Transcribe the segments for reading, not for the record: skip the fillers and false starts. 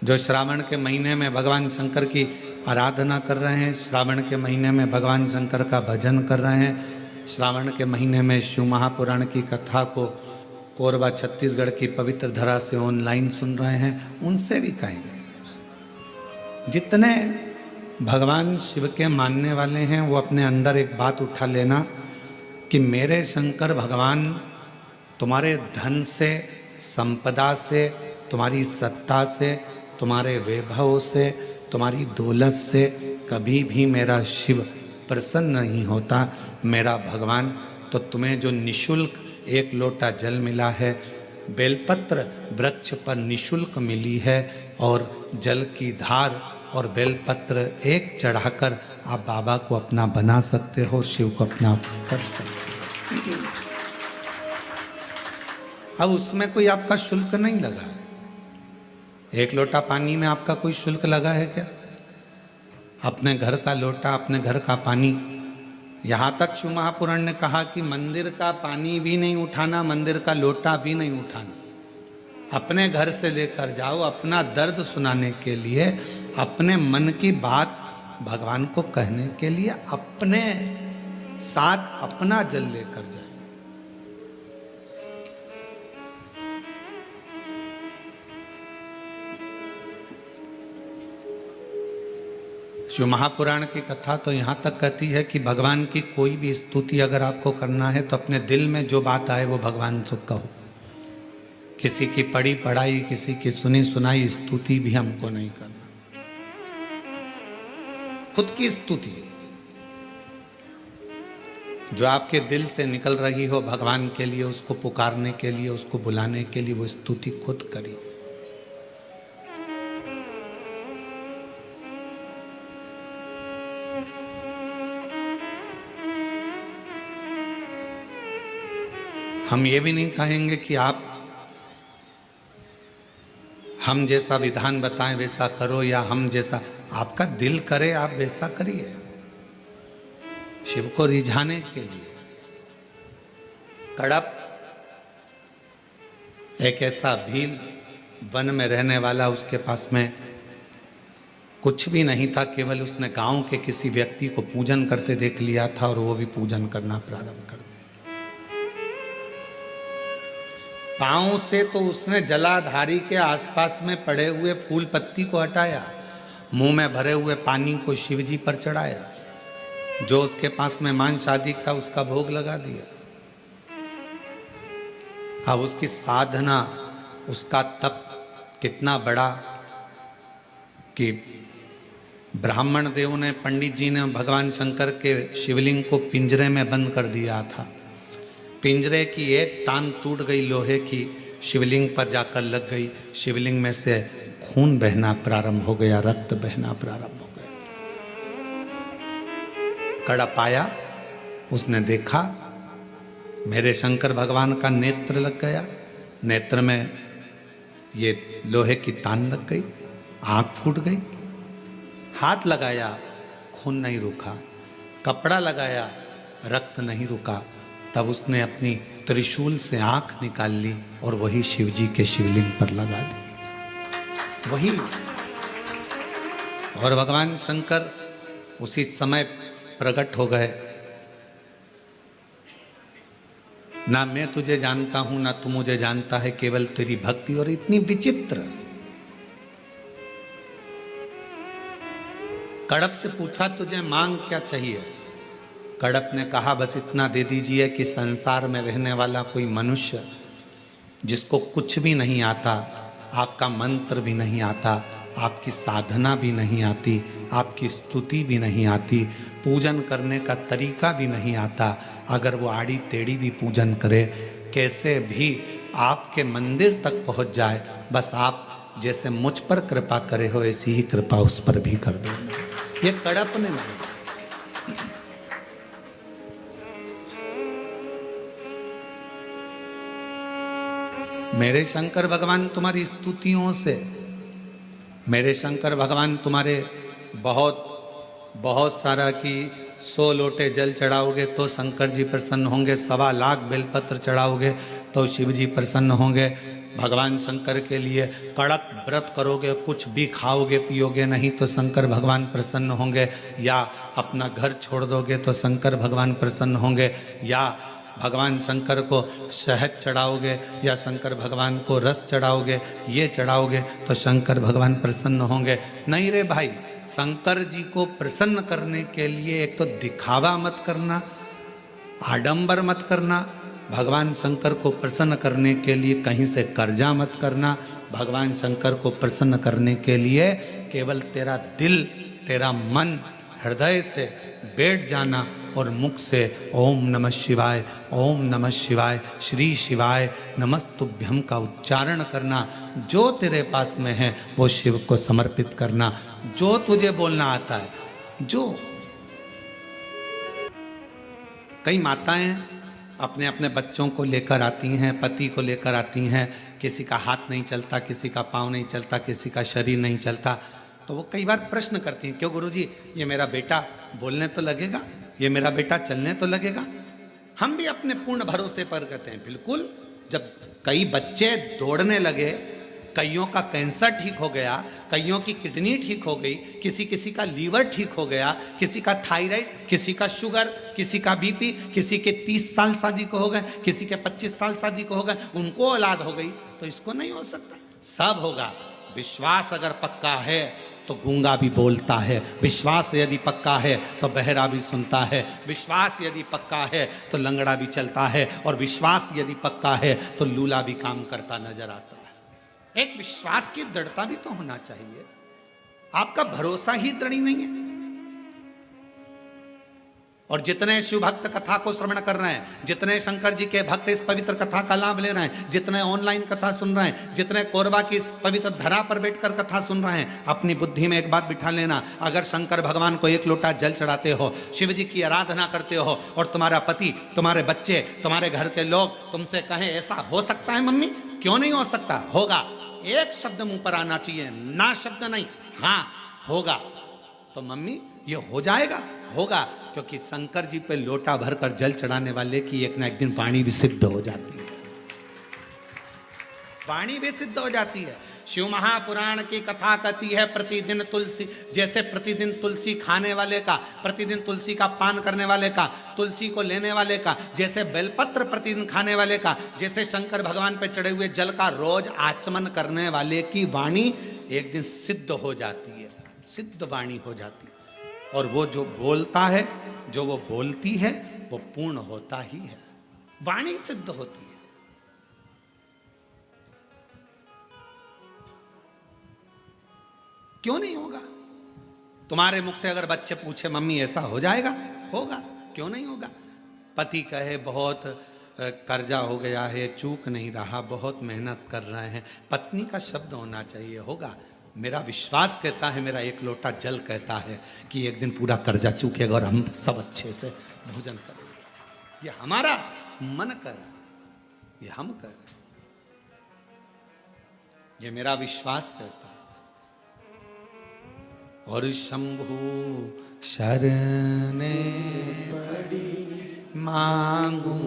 जो श्रावण के महीने में भगवान शंकर की आराधना कर रहे हैं, श्रावण के महीने में भगवान शंकर का भजन कर रहे हैं, श्रावण के महीने में शिव महापुराण की कथा को कोरबा छत्तीसगढ़ की पवित्र धरा से ऑनलाइन सुन रहे हैं, उनसे भी कहेंगे जितने भगवान शिव के मानने वाले हैं वो अपने अंदर एक बात उठा लेना कि मेरे शंकर भगवान तुम्हारे धन से, संपदा से, तुम्हारी सत्ता से, तुम्हारे वैभव से, तुम्हारी दौलत से कभी भी मेरा शिव प्रसन्न नहीं होता। मेरा भगवान तो तुम्हें जो निशुल्क एक लोटा जल मिला है, बेलपत्र वृक्ष पर निशुल्क मिली है, और जल की धार और बेलपत्र एक चढ़ाकर आप बाबा को अपना बना सकते हो, शिव को अपना कर सकते हो। अब उसमें कोई आपका शुल्क नहीं लगा है। एक लोटा पानी में आपका कोई शुल्क लगा है क्या? अपने घर का लोटा, अपने घर का पानी, यहाँ तक शिव महापुराण ने कहा कि मंदिर का पानी भी नहीं उठाना, मंदिर का लोटा भी नहीं उठाना, अपने घर से लेकर जाओ, अपना दर्द सुनाने के लिए, अपने मन की बात भगवान को कहने के लिए अपने साथ अपना जल लेकर जाए। शिव महापुराण की कथा तो यहाँ तक कहती है कि भगवान की कोई भी स्तुति अगर आपको करना है तो अपने दिल में जो बात आए वो भगवान से कहो। किसी की पढ़ी पढ़ाई, किसी की सुनी सुनाई स्तुति भी हमको नहीं करना, खुद की स्तुति जो आपके दिल से निकल रही हो भगवान के लिए, उसको पुकारने के लिए, उसको बुलाने के लिए, वो स्तुति खुद करिए। हम ये भी नहीं कहेंगे कि आप हम जैसा विधान बताएं वैसा करो, या हम जैसा आपका दिल करे आप वैसा करिए, शिव को रिझाने के लिए। कड़प एक ऐसा भील वन में रहने वाला, उसके पास में कुछ भी नहीं था, केवल उसने गांव के किसी व्यक्ति को पूजन करते देख लिया था और वो भी पूजन करना प्रारंभ कर दिया। पांव से तो उसने जलाधारी के आसपास में पड़े हुए फूल पत्ती को हटाया, मुंह में भरे हुए पानी को शिवजी पर चढ़ाया, जो उसके पास में मांस आदि था उसका भोग लगा दिया। अब उसकी साधना, उसका तप कितना बड़ा कि ब्राह्मण देव ने, पंडित जी ने भगवान शंकर के शिवलिंग को पिंजरे में बंद कर दिया था। पिंजरे की एक तान टूट गई लोहे की, शिवलिंग पर जाकर लग गई, शिवलिंग में से खून बहना प्रारंभ हो गया, रक्त बहना प्रारंभ हो गया। कड़प आया, उसने देखा मेरे शंकर भगवान का नेत्र लग गया, नेत्र में ये लोहे की तान लग गई, आंख फूट गई। हाथ लगाया, खून नहीं रुका, कपड़ा लगाया, रक्त नहीं रुका। तब उसने अपनी त्रिशूल से आंख निकाल ली और वही शिवजी के शिवलिंग पर लगा दी, वही। और भगवान शंकर उसी समय प्रकट हो गए। ना मैं तुझे जानता हूं, ना तू मुझे जानता है, केवल तेरी भक्ति। और इतनी विचित्र। कड़प से पूछा तुझे मांग क्या चाहिए? कड़प ने कहा बस इतना दे दीजिए कि संसार में रहने वाला कोई मनुष्य जिसको कुछ भी नहीं आता, आपका मंत्र भी नहीं आता, आपकी साधना भी नहीं आती, आपकी स्तुति भी नहीं आती, पूजन करने का तरीका भी नहीं आता, अगर वो आड़ी टेढ़ी भी पूजन करे, कैसे भी आपके मंदिर तक पहुंच जाए, बस आप जैसे मुझ पर कृपा करे हो ऐसी ही कृपा उस पर भी कर देना। ये कड़प ने मांगा। मेरे शंकर भगवान तुम्हारी स्तुतियों से, मेरे शंकर भगवान तुम्हारे बहुत सारा कि 100 लोटे जल चढ़ाओगे तो शंकर जी प्रसन्न होंगे, 1.25 लाख बेलपत्र चढ़ाओगे तो शिव जी प्रसन्न होंगे। भगवान शंकर के लिए कड़क व्रत करोगे, कुछ भी खाओगे पियोगे नहीं तो शंकर भगवान प्रसन्न होंगे, या अपना घर छोड़ दोगे तो शंकर भगवान प्रसन्न होंगे, या भगवान शंकर को शहद चढ़ाओगे या शंकर भगवान को रस चढ़ाओगे, ये चढ़ाओगे तो शंकर भगवान प्रसन्न होंगे। नहीं रे भाई, शंकर जी को प्रसन्न करने के लिए एक तो दिखावा मत करना, आडंबर मत करना, भगवान शंकर को प्रसन्न करने के लिए कहीं से कर्जा मत करना, भगवान शंकर को प्रसन्न करने के लिए केवल तेरा दिल, तेरा मन हृदय से बैठ जाना और मुख से ओम नमः शिवाय, ओम नमः शिवाय, श्री शिवाय नमस्तुभ्यम का उच्चारण करना। जो तेरे पास में है वो शिव को समर्पित करना, जो तुझे बोलना आता है। जो कई माताएं अपने अपने बच्चों को लेकर आती हैं, पति को लेकर आती हैं, किसी का हाथ नहीं चलता, किसी का पाँव नहीं चलता, किसी का शरीर नहीं चलता, तो वो कई बार प्रश्न करती हैं, क्यों गुरुजी, ये मेरा बेटा बोलने तो लगेगा, ये मेरा बेटा चलने तो लगेगा। हम भी अपने पूर्ण भरोसे पर कहते हैं बिल्कुल। जब कई बच्चे दौड़ने लगे, कईयों का कैंसर ठीक हो गया, कईयों की किडनी ठीक हो गई, किसी का लीवर ठीक हो गया, किसी का थायराइड, किसी का शुगर, किसी का बीपी, किसी के 30 साल शादी को हो गए, किसी के 25 साल शादी को हो गए, उनको औलाद हो गई, तो इसको नहीं हो सकता। सब होगा। विश्वास अगर पक्का है तो गूंगा भी बोलता है, विश्वास यदि पक्का है तो बहरा भी सुनता है, विश्वास यदि पक्का है तो लंगड़ा भी चलता है, और विश्वास यदि पक्का है तो लूला भी काम करता नजर आता है। एक विश्वास की दृढ़ता भी तो होना चाहिए। आपका भरोसा ही दृढ़ नहीं है। और जितने शिव भक्त कथा को श्रवण कर रहे हैं, जितने शंकर जी के भक्त इस पवित्र कथा का लाभ ले रहे हैं, जितने ऑनलाइन कथा सुन रहे हैं, जितने कोरबा की इस पवित्र धरा पर बैठकर कथा सुन रहे हैं, अपनी बुद्धि में एक बात बिठा लेना, अगर शंकर भगवान को एक लोटा जल चढ़ाते हो, शिव जी की आराधना करते हो, और तुम्हारा पति, तुम्हारे बच्चे, तुम्हारे घर के लोग तुमसे कहें ऐसा हो सकता है मम्मी, क्यों नहीं हो सकता, होगा। एक शब्द मुंह पर आना चाहिए, ना शब्द नहीं, हाँ होगा। तो मम्मी ये हो जाएगा, होगा, क्योंकि शंकर जी पे लोटा भरकर जल चढ़ाने वाले की एक ना एक दिन वाणी भी सिद्ध हो जाती है, वाणी भी सिद्ध हो जाती है। शिव महापुराण की कथा कहती है प्रतिदिन तुलसी, जैसे प्रतिदिन तुलसी खाने वाले का, प्रतिदिन तुलसी का पान करने वाले का, तुलसी को लेने वाले का, जैसे बेलपत्र प्रतिदिन खाने वाले का, जैसे शंकर भगवान पे चढ़े हुए जल का रोज आचमन करने वाले की वाणी एक दिन सिद्ध हो जाती है, सिद्ध वाणी हो जाती है। और वो जो बोलता है, जो वो बोलती है, वो पूर्ण होता ही है, वाणी सिद्ध होती है। क्यों नहीं होगा? तुम्हारे मुख से अगर बच्चे पूछे मम्मी ऐसा हो जाएगा, होगा, क्यों नहीं होगा? पति कहे बहुत कर्जा हो गया है, चूक नहीं रहा, बहुत मेहनत कर रहे हैं, पत्नी का शब्द होना चाहिए, होगा। मेरा विश्वास कहता है, मेरा एक लोटा जल कहता है कि एक दिन पूरा कर्जा चूकेगा और हम सब अच्छे से भोजन करेंगे। ये हमारा मन कर, ये हम कर, ये मेरा विश्वास कहता है। और शंभु शरणे पड़ी मांगू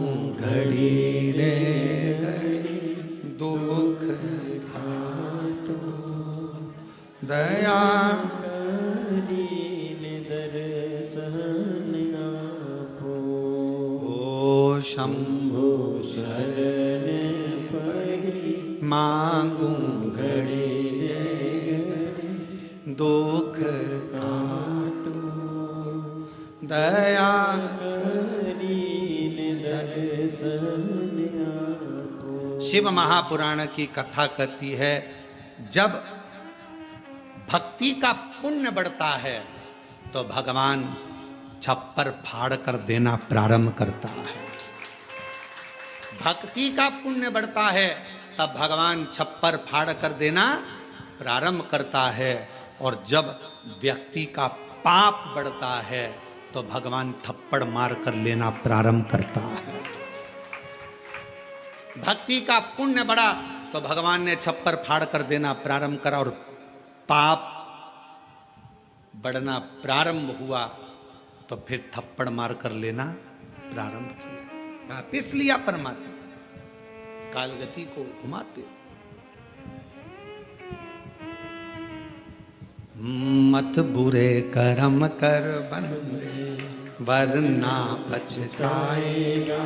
घड़ी रे घड़ी, दुख घाटो दया दर्शन आपो। ओ शंभु शरण पड़ी मांगू घड़ी दुख काटो दया दर्शन। शिव महापुराण की कथा कहती है, जब भक्ति का पुण्य बढ़ता है तो भगवान छप्पर फाड़ कर देना प्रारंभ करता है। भक्ति का पुण्य बढ़ता है तब भगवान छप्पर फाड़ कर देना प्रारंभ करता है, और जब व्यक्ति का पाप बढ़ता है तो भगवान थप्पड़ मार कर लेना प्रारंभ करता है। भक्ति का पुण्य बढ़ा तो भगवान ने छप्पर फाड़ कर देना प्रारंभ करा, और पाप बढ़ना प्रारंभ हुआ तो फिर थप्पड़ मार कर लेना प्रारंभ किया। वापिस लिया परमात्मा, कालगति को घुमाते। मत बुरे कर्म कर बंदे वरना पछताएगा।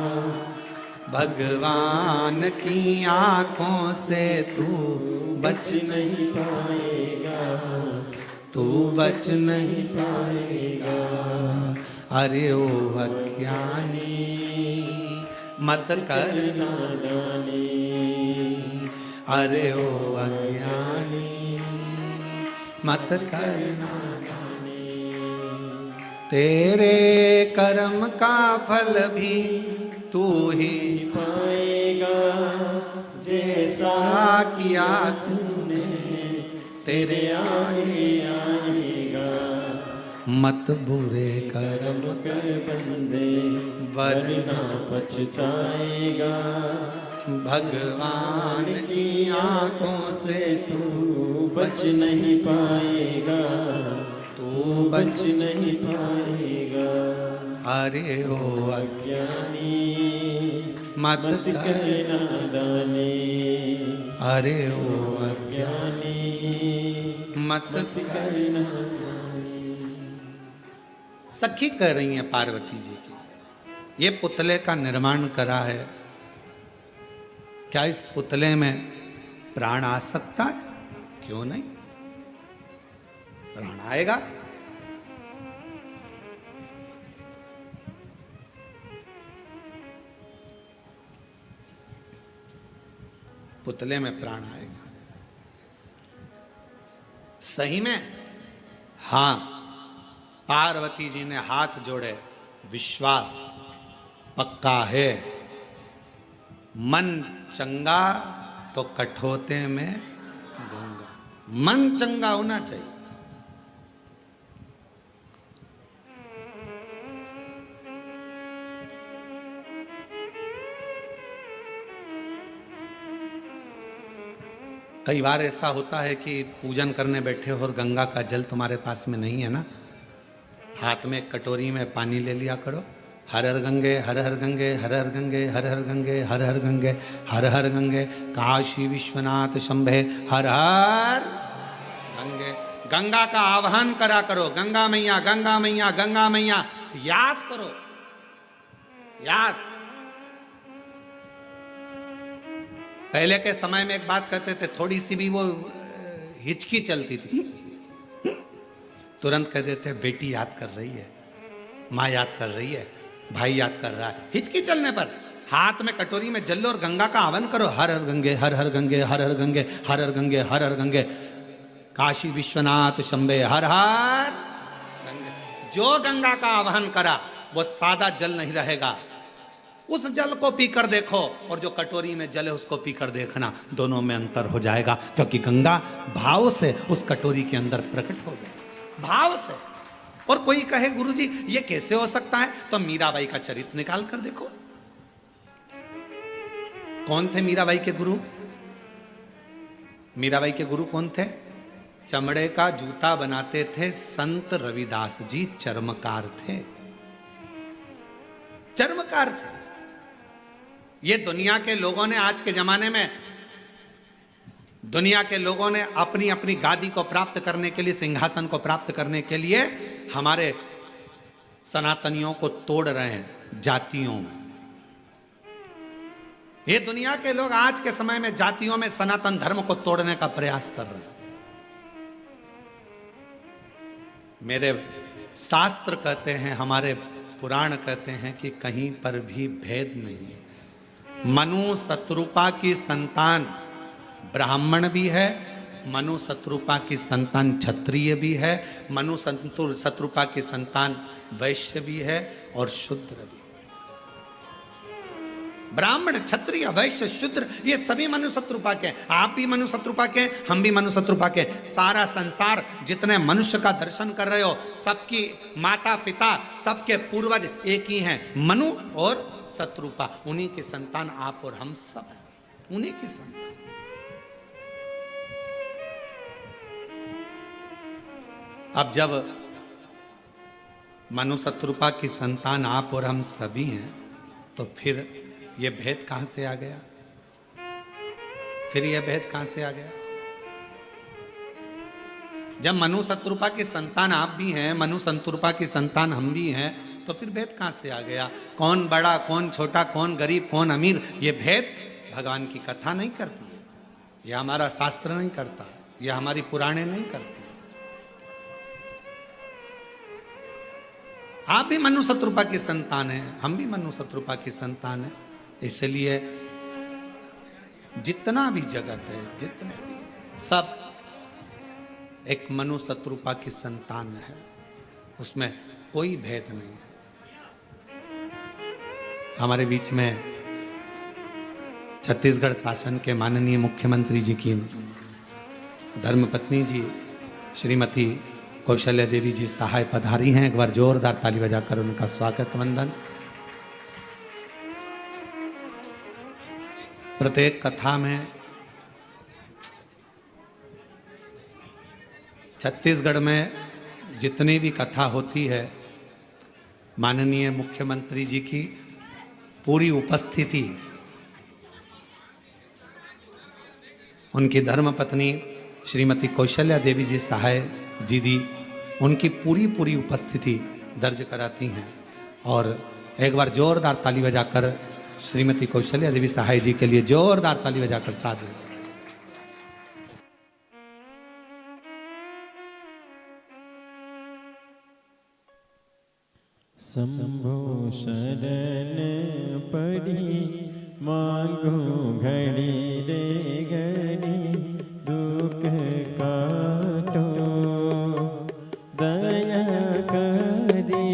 भगवान की आंखों से तू बच नहीं पाएगा, तू बच नहीं पाएगा। अरे ओ अज्ञानी मत कर नादानी, अरे ओ अज्ञानी मत कर नादानी। तेरे कर्म का फल भी तू ही पाएगा, जैसा किया तूने तेरे आगे आएगा। मत बुरे कर्म कर बंदे वरना पछताएगा। भगवान की आंखों से तू बच नहीं पाएगा, तू बच नहीं पाएगा। अरे ओ अज्ञानी मत कर नादानी, अरे ओ अज्ञानी मत कर नादानी। सखी कह रही है पार्वती जी की, ये पुतले का निर्माण करा है, क्या इस पुतले में प्राण आ सकता है? क्यों नहीं, प्राण आएगा। पुतले में प्राण आएगा। सही में? हां, पार्वती जी ने हाथ जोड़े, विश्वास पक्का है। मन चंगा तो कठोते में दूंगा। मन चंगा होना चाहिए। कई बार ऐसा होता है कि पूजन करने बैठे हो और गंगा का जल तुम्हारे पास में नहीं है ना, हाथ में कटोरी में पानी ले लिया करो। हर हर गंगे हर हर गंगे हर हर गंगे हर हर गंगे हर हर गंगे हर हर गंगे, काशी विश्वनाथ शंभे हर हर गंगे। गंगा का आह्वान करा करो, गंगा मैया गंगा मैया गंगा मैया, याद करो, याद। पहले के समय में एक बात कहते थे, थोड़ी सी भी वो हिचकी चलती थी, तुरंत कह देते बेटी याद कर रही है, माँ याद कर रही है, भाई याद कर रहा है। हिचकी चलने पर हाथ में कटोरी में जल लो और गंगा का आह्वान करो, हर हर गंगे हर हर गंगे हर हर गंगे हर हर गंगे हर हर गंगे, काशी विश्वनाथ शंभे हर हर गंगे। जो गंगा का आह्वान करा वो सादा जल नहीं रहेगा, उस जल को पीकर देखो और जो कटोरी में जल है उसको पीकर देखना, दोनों में अंतर हो जाएगा। क्योंकि गंगा भाव से उस कटोरी के अंदर प्रकट हो गई, भाव से। और कोई कहे गुरुजी ये कैसे हो सकता है, तो मीराबाई का चरित्र निकाल कर देखो। कौन थे मीराबाई के गुरु? मीराबाई के गुरु कौन थे? चमड़े का जूता बनाते थे संत रविदास जी, चर्मकार थे, चर्मकार थे। ये दुनिया के लोगों ने, आज के जमाने में दुनिया के लोगों ने अपनी अपनी गादी को प्राप्त करने के लिए, सिंहासन को प्राप्त करने के लिए हमारे सनातनियों को तोड़ रहे हैं जातियों में। ये दुनिया के लोग आज के समय में जातियों में सनातन धर्म को तोड़ने का प्रयास कर रहे हैं। मेरे शास्त्र कहते हैं, हमारे पुराण कहते हैं कि कहीं पर भी भेद नहीं है। मनु शत्रुपा की संतान ब्राह्मण भी है, मनु शत्रुपा की संतान क्षत्रिय भी है, मनु शत्रुपा की संतान वैश्य भी है और शूद्र भी। ब्राह्मण क्षत्रिय वैश्य शूद्र ये सभी मनु शत्रुपा के। आप भी मनु शत्रुपा के, हम भी मनु शत्रुपा के। सारा संसार जितने मनुष्य का दर्शन कर रहे हो, सबकी माता पिता सबके पूर्वज एक ही हैं, मनु और शत्रुपा। उन्हीं की संतान आप और हम सब हैं, उन्हीं की संतान। अब जब मनु शत्रुपा की संतान आप और हम सभी हैं, तो फिर ये भेद कहां से आ गया? फिर ये भेद कहां से आ गया? जब मनु शत्रुपा के संतान आप भी हैं, मनु शत्रुपा की संतान हम भी हैं, तो फिर भेद कहाँ से आ गया? कौन बड़ा, कौन छोटा, कौन गरीब, कौन अमीर, ये भेद भगवान की कथा नहीं करती है, ये हमारा शास्त्र नहीं करता, ये हमारी पुराणे नहीं करती। आप भी मनु शत्रुपा की संतान हैं, हम भी मनु शत्रुपा की संतान हैं, इसलिए जितना भी जगत है, जितने भी सब एक मनु शत्रुपा की संतान है, उसमें कोई भेद नहीं है। हमारे बीच में छत्तीसगढ़ शासन के माननीय मुख्यमंत्री जी की धर्मपत्नी जी श्रीमती कौशल्या देवी जी सहाय पधारी हैं। एक बार जोरदार ताली बजाकर उनका स्वागत वंदन। प्रत्येक कथा में छत्तीसगढ़ में जितनी भी कथा होती है, माननीय मुख्यमंत्री जी की पूरी उपस्थिति, उनकी धर्मपत्नी श्रीमती कौशल्या देवी जी सहाय दीदी, उनकी पूरी उपस्थिति दर्ज कराती हैं। और एक बार जोरदार ताली बजाकर श्रीमती कौशल्या देवी सहाय जी के लिए जोरदार ताली बजाकर साधु। शंभो शरण पड़ी मांगो घड़ी रे घड़ी दुख काटो दया करी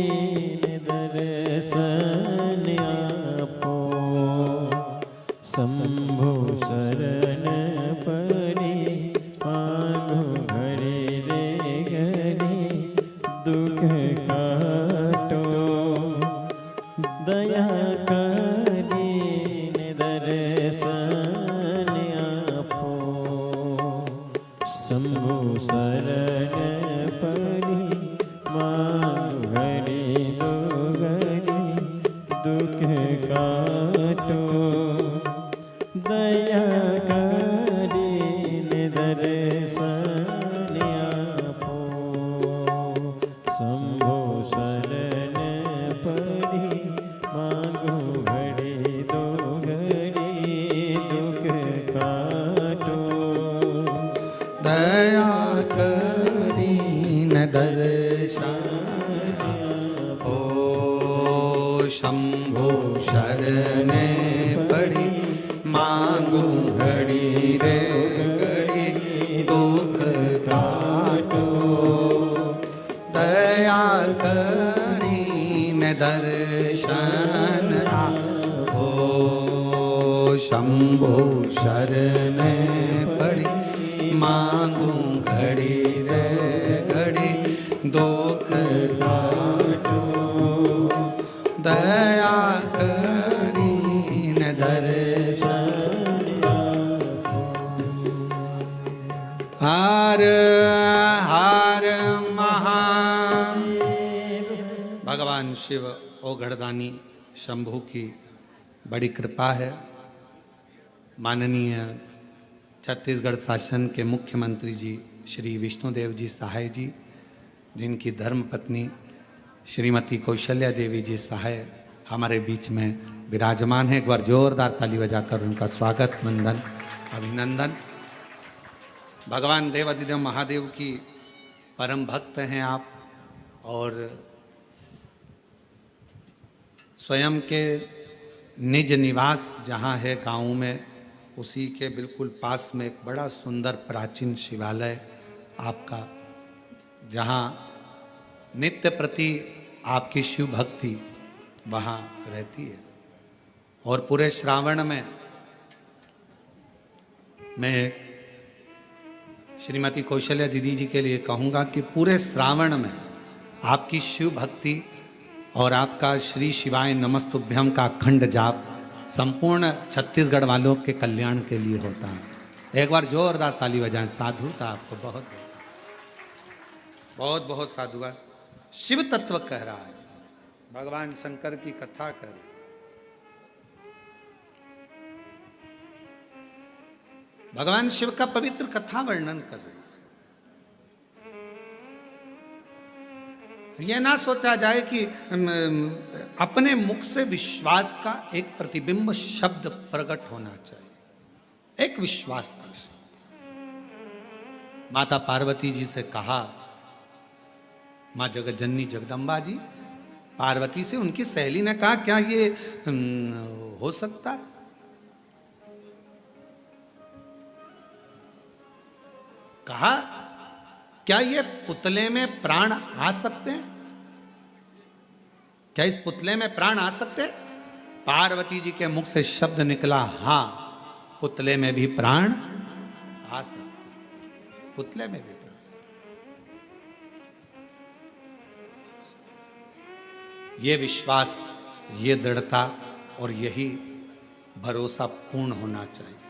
दर्शन आपो। शंभो शरण पड़ी मांगो घड़ी रे घड़ी दुख काटो दया करी दर्शन आपो। शंभो शरण पड़ी मांग घड़ी दो घड़ी दुख काटो दया करी दर्शन आपो। शंभो शरण पड़ी मांगो घड़ी दो घड़ी दुख काटो दया करी न दर्शन हो। शंभो शरण पड़ी मांगू घड़ी रे घड़ी दुख काटो दया करी न दर्शन हो। शंभो शरण पड़ी मांगू घड़ी रे घड़ी दुख काटो दया करी न दर्शन। हर हर महादेव। भगवान शिव ओघड़दानी शंभु की बड़ी कृपा है। माननीय छत्तीसगढ़ शासन के मुख्यमंत्री जी श्री विष्णुदेव जी सहाय जी, जिनकी धर्मपत्नी श्रीमती कौशल्या देवी जी सहाय हमारे बीच में विराजमान है। एक बार जोरदार ताली बजाकर उनका स्वागत वंदन अभिनंदन। भगवान देवाधिदेव महादेव की परम भक्त हैं आप, और स्वयं के निज निवास जहाँ है गाँव में, उसी के बिल्कुल पास में एक बड़ा सुंदर प्राचीन शिवालय आपका, जहाँ नित्य प्रति आपकी शिव भक्ति वहाँ रहती है। और पूरे श्रावण में मैं श्रीमती कौशल्या दीदी जी के लिए कहूँगा कि पूरे श्रावण में आपकी शिव भक्ति और आपका श्री शिवाय नमस्तुभ्यम का अखंड जाप संपूर्ण छत्तीसगढ़ वालों के कल्याण के लिए होता है। एक बार जोरदार ताली बजाएं। साधु था आपको बहुत बहुत बहुत साधुवाद। शिव तत्व कह रहा है, भगवान शंकर की कथा कर रहा है। भगवान शिव का पवित्र कथा वर्णन कर रहे हैं। यह ना सोचा जाए कि अपने मुख से विश्वास का एक प्रतिबिंब शब्द प्रकट होना चाहिए, एक विश्वास का शब्द। माता पार्वती जी से कहा, मां जगत जननी जगदम्बा जी पार्वती से, उनकी सहेली ने कहा क्या ये हो सकता है? कहा क्या ये पुतले में प्राण आ सकते हैं? क्या इस पुतले में प्राण आ सकते हैं? पार्वती जी के मुख से शब्द निकला, हां पुतले में भी प्राण आ सकते हैं, पुतले में भी प्राण। ये विश्वास, ये दृढ़ता और यही भरोसा पूर्ण होना चाहिए।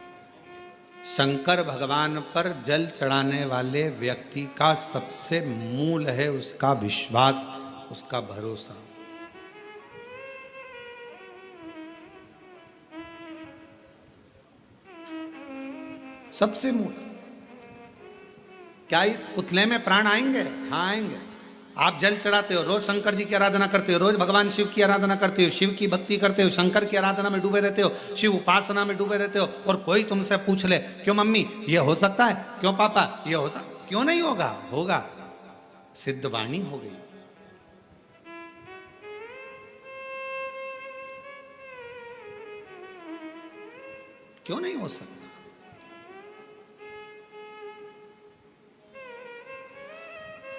शंकर भगवान पर जल चढ़ाने वाले व्यक्ति का सबसे मूल है उसका विश्वास, उसका भरोसा। सबसे मूल। क्या इस पुतले में प्राण आएंगे? हाँ आएंगे। आप जल चढ़ाते हो, रोज शंकर जी की आराधना करते हो, रोज भगवान शिव की आराधना करते हो, शिव की भक्ति करते हो, शंकर की आराधना में डूबे रहते हो, शिव उपासना में डूबे रहते हो, और कोई तुमसे पूछ ले, क्यों मम्मी ये हो सकता है, क्यों पापा ये हो सकता, क्यों नहीं होगा? होगा, सिद्ध वाणी हो गई। क्यों नहीं हो सकता?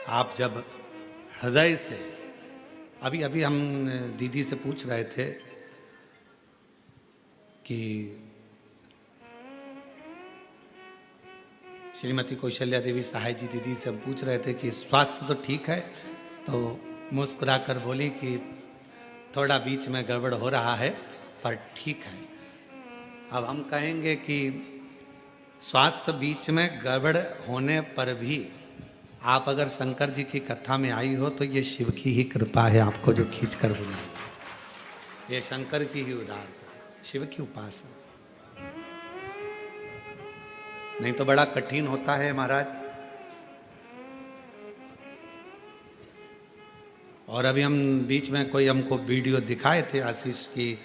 आप जब हृदय से, अभी अभी हम दीदी से पूछ रहे थे कि श्रीमती कौशल्या देवी सहाय जी दीदी से हम पूछ रहे थे कि स्वास्थ्य तो ठीक है, तो मुस्कुराकर बोली कि थोड़ा बीच में गड़बड़ हो रहा है पर ठीक है। अब हम कहेंगे कि स्वास्थ्य बीच में गड़बड़ होने पर भी आप अगर शंकर जी की कथा में आई हो तो ये शिव की ही कृपा है, आपको जो खींच कर बुलाई। ये शंकर की ही उदारता, शिव की उपासना। नहीं तो बड़ा कठिन होता है महाराज। और अभी हम बीच में कोई हमको वीडियो दिखाए थे आशीष की,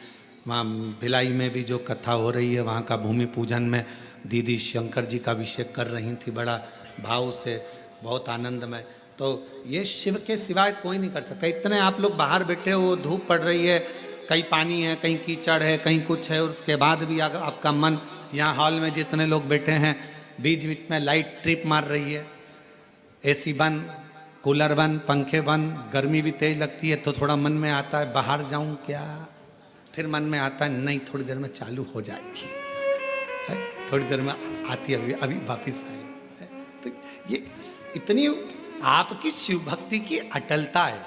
वहाँ भिलाई में भी जो कथा हो रही है, वहाँ का भूमि पूजन में दीदी शंकर जी का अभिषेक कर रही थी बड़ा भाव से, बहुत आनंद में। तो ये शिव के सिवाय कोई नहीं कर सकता। इतने आप लोग बाहर बैठे हो, धूप पड़ रही है, कहीं पानी है, कहीं कीचड़ है, कहीं कुछ है, और उसके बाद भी आपका मन, यहाँ हॉल में जितने लोग बैठे हैं, बीच बीच में लाइट ट्रिप मार रही है, एसी बंद, कूलर बंद, पंखे बंद, गर्मी भी तेज लगती है, तो थोड़ा मन में आता है बाहर जाऊं क्या? फिर मन में आता है नहीं थोड़ी देर में चालू हो जाएगी, थोड़ी देर में आती है, अभी वापिस आई। तो ये इतनी आपकी शिव भक्ति की अटलता है,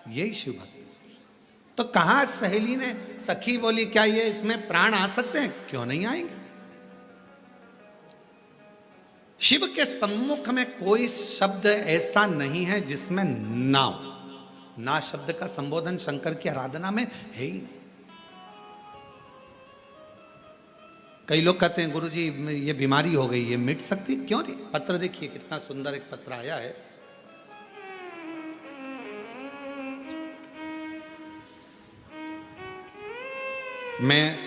यही शिव भक्ति। तो कहा सहेली ने, सखी बोली क्या ये इसमें प्राण आ सकते हैं? क्यों नहीं आएंगे? शिव के सम्मुख में कोई शब्द ऐसा नहीं है जिसमें ना हो। ना शब्द का संबोधन शंकर की आराधना में है ही नहीं। कई लोग कहते हैं गुरुजी ये बीमारी हो गई, ये मिट सकती, क्यों नहीं? पत्र देखिए कितना सुंदर एक पत्र आया है। मैं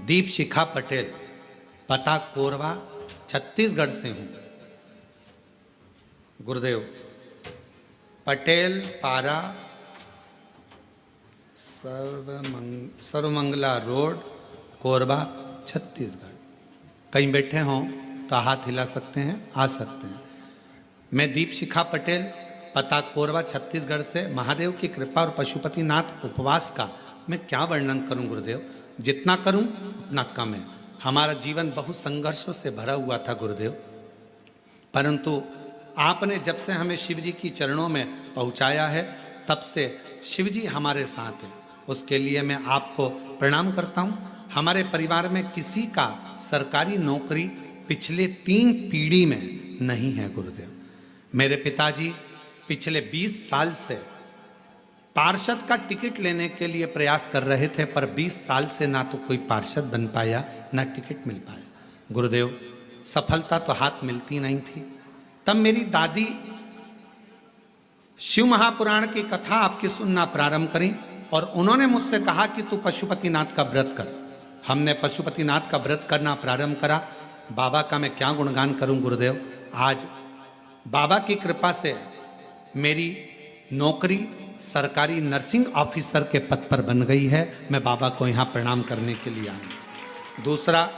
दीप शिखा पटेल, पता कोरबा, छत्तीसगढ़ से हूं। गुरुदेव, पटेल पारा, सर्वमंगला रोड, कोरबा, छत्तीसगढ़। कहीं बैठे हों तो हाथ हिला सकते हैं, आ सकते हैं। मैं दीप शिखा पटेल, पता कोरबा, छत्तीसगढ़ से। महादेव की कृपा और पशुपतिनाथ उपवास का मैं क्या वर्णन करूं गुरुदेव, जितना करूं उतना कम है। हमारा जीवन बहुत संघर्षों से भरा हुआ था गुरुदेव, परंतु आपने जब से हमें शिव जी की चरणों में पहुंचाया है तब से शिव जी हमारे साथ हैं। उसके लिए मैं आपको प्रणाम करता हूं। हमारे परिवार में किसी का सरकारी नौकरी पिछले 3 पीढ़ी में नहीं है गुरुदेव। मेरे पिताजी पिछले 20 साल से पार्षद का टिकट लेने के लिए प्रयास कर रहे थे, पर 20 साल से ना तो कोई पार्षद बन पाया ना टिकट मिल पाया। गुरुदेव, सफलता तो हाथ मिलती नहीं थी। तब मेरी दादी शिव महापुराण की कथा आपकी सुनना प्रारंभ करी और उन्होंने मुझसे कहा कि तू पशुपतिनाथ का व्रत कर। हमने पशुपतिनाथ का व्रत करना प्रारंभ करा। बाबा का मैं क्या गुणगान करूं गुरुदेव। आज बाबा की कृपा से मेरी नौकरी सरकारी नर्सिंग ऑफिसर के पद पर बन गई है। मैं बाबा को यहाँ प्रणाम करने के लिए आया। दूसरा,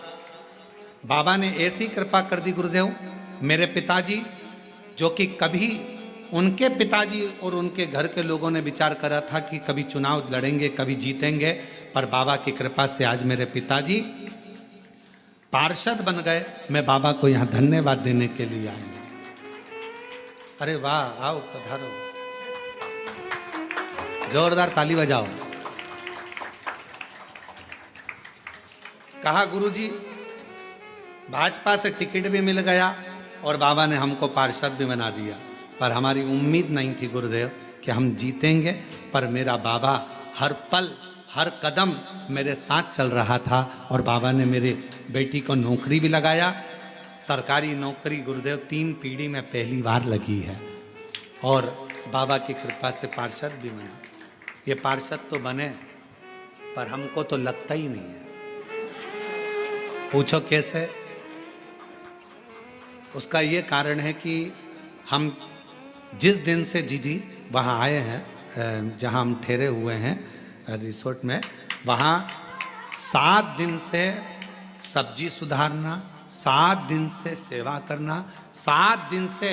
बाबा ने ऐसी कृपा कर दी गुरुदेव, मेरे पिताजी जो कि कभी उनके पिताजी और उनके घर के लोगों ने विचार करा था कि कभी चुनाव लड़ेंगे, कभी जीतेंगे, पर बाबा की कृपा से आज मेरे पिताजी पार्षद बन गए। मैं बाबा को यहाँ धन्यवाद देने के लिए आया। अरे वाह, आओ पधारो, जोरदार ताली बजाओ। कहा गुरुजी भाजपा से टिकट भी मिल गया और बाबा ने हमको पार्षद भी बना दिया, पर हमारी उम्मीद नहीं थी गुरुदेव कि हम जीतेंगे। पर मेरा बाबा हर पल हर कदम मेरे साथ चल रहा था और बाबा ने मेरे बेटी को नौकरी भी लगाया। सरकारी नौकरी गुरुदेव 3 पीढ़ी में पहली बार लगी है और बाबा की कृपा से पार्षद भी बना। ये पार्षद तो बने पर हमको तो लगता ही नहीं है। पूछो कैसे? उसका ये कारण है कि हम जिस दिन से जीजी वहाँ आए हैं, जहाँ हम ठहरे हुए हैं रिसोर्ट में, वहाँ 7 दिन से सब्जी सुधारना, 7 दिन से सेवा करना, 7 दिन से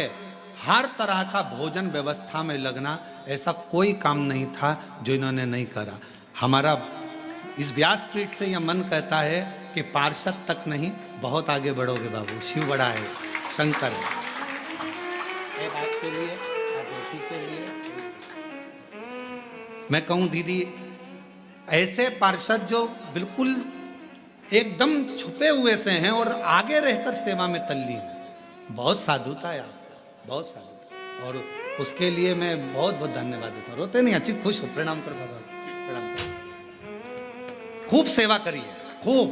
हर तरह का भोजन व्यवस्था में लगना, ऐसा कोई काम नहीं था जो इन्होंने नहीं करा। हमारा इस व्यासपीठ से यह मन कहता है कि पार्षद तक नहीं, बहुत आगे बढ़ोगे बाबू। शिव बड़ा है, शंकर है। एक आपके लिए, बेटी के लिए मैं कहूँ दीदी, ऐसे पार्षद जो बिल्कुल एकदम छुपे हुए से हैं और आगे रहकर सेवा में तल्लीन है, बहुत साधुता है आप, बहुत साधुता। और उसके लिए मैं बहुत बहुत धन्यवाद देता हूँ। रोते नहीं, अच्छी खुश हो। प्रणाम कर बाबा, प्रणाम कर। खूब सेवा करी है, खूब।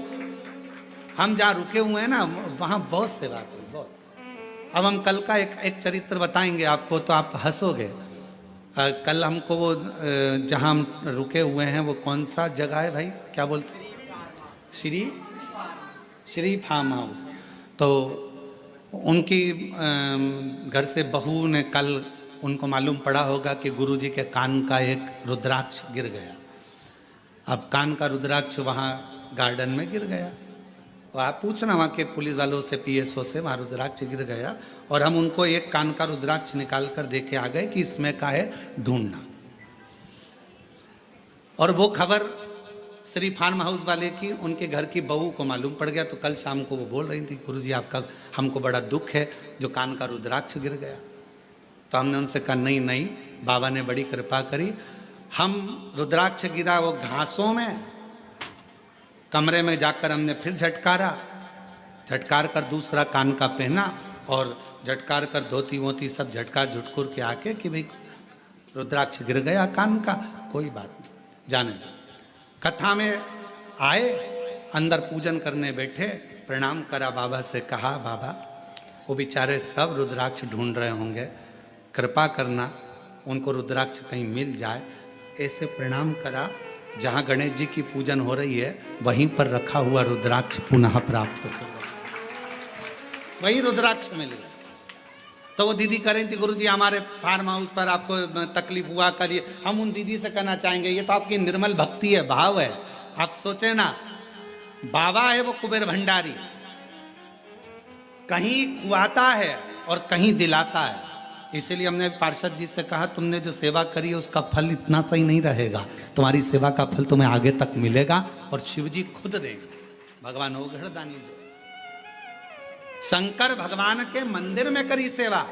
हम जहाँ रुके हुए हैं ना, वहाँ बहुत सेवा करी, बहुत। अब हम कल का एक चरित्र बताएंगे आपको तो आप हंसोगे। कल हमको वो जहाँ हम रुके हुए हैं वो कौन सा जगह है भाई, क्या बोलते हैं? Shri farm house. तो उनकी घर से बहू ने कल, उनको मालूम पड़ा होगा कि गुरुजी के कान का एक रुद्राक्ष गिर गया। अब कान का रुद्राक्ष वहाँ गार्डन में गिर गया और आप पूछना वहाँ के पुलिस वालों से, पीएसओ से, वहाँ रुद्राक्ष गिर गया और हम उनको एक कान का रुद्राक्ष निकाल कर दे के आ गए कि इसमें का है ढूंढना। और वो खबर श्री फार्म हाउस वाले की उनके घर की बहू को मालूम पड़ गया। तो कल शाम को वो बोल रही थी, गुरुजी आपका, हमको बड़ा दुख है जो कान का रुद्राक्ष गिर गया। तो हमने उनसे कहा नहीं नहीं, बाबा ने बड़ी कृपा करी। हम रुद्राक्ष गिरा वो घासों में, कमरे में जाकर हमने फिर झटकार कर दूसरा कान का पहना और झटकार कर धोती वोती सब झटकार झुटकुर के आके कि भाई रुद्राक्ष गिर गया कान का, कोई बात नहीं, जाने दो। कथा में आए, अंदर पूजन करने बैठे, प्रणाम करा बाबा से, कहा बाबा वो बेचारे सब रुद्राक्ष ढूंढ रहे होंगे, कृपा करना उनको रुद्राक्ष कहीं मिल जाए। ऐसे प्रणाम करा, जहाँ गणेश जी की पूजन हो रही है वहीं पर रखा हुआ रुद्राक्ष पुनः प्राप्त हो गया, वही रुद्राक्ष मिल गया। तो वो दीदी कह रही थी गुरुजी हमारे फार्म हाउस पर आपको तकलीफ हुआ, करिए। हम उन दीदी से कहना चाहेंगे ये तो आपकी निर्मल भक्ति है, भाव है। आप सोचे ना, बाबा है वो कुबेर भंडारी, कहीं खुआता है और कहीं दिलाता है। इसीलिए हमने पार्षद जी से कहा तुमने जो सेवा करी है उसका फल इतना सही नहीं रहेगा, तुम्हारी सेवा का फल तुम्हें आगे तक मिलेगा और शिव जी खुद देंगे। भगवान हो घड़दानी दे। शंकर भगवान के मंदिर में करी सेवा,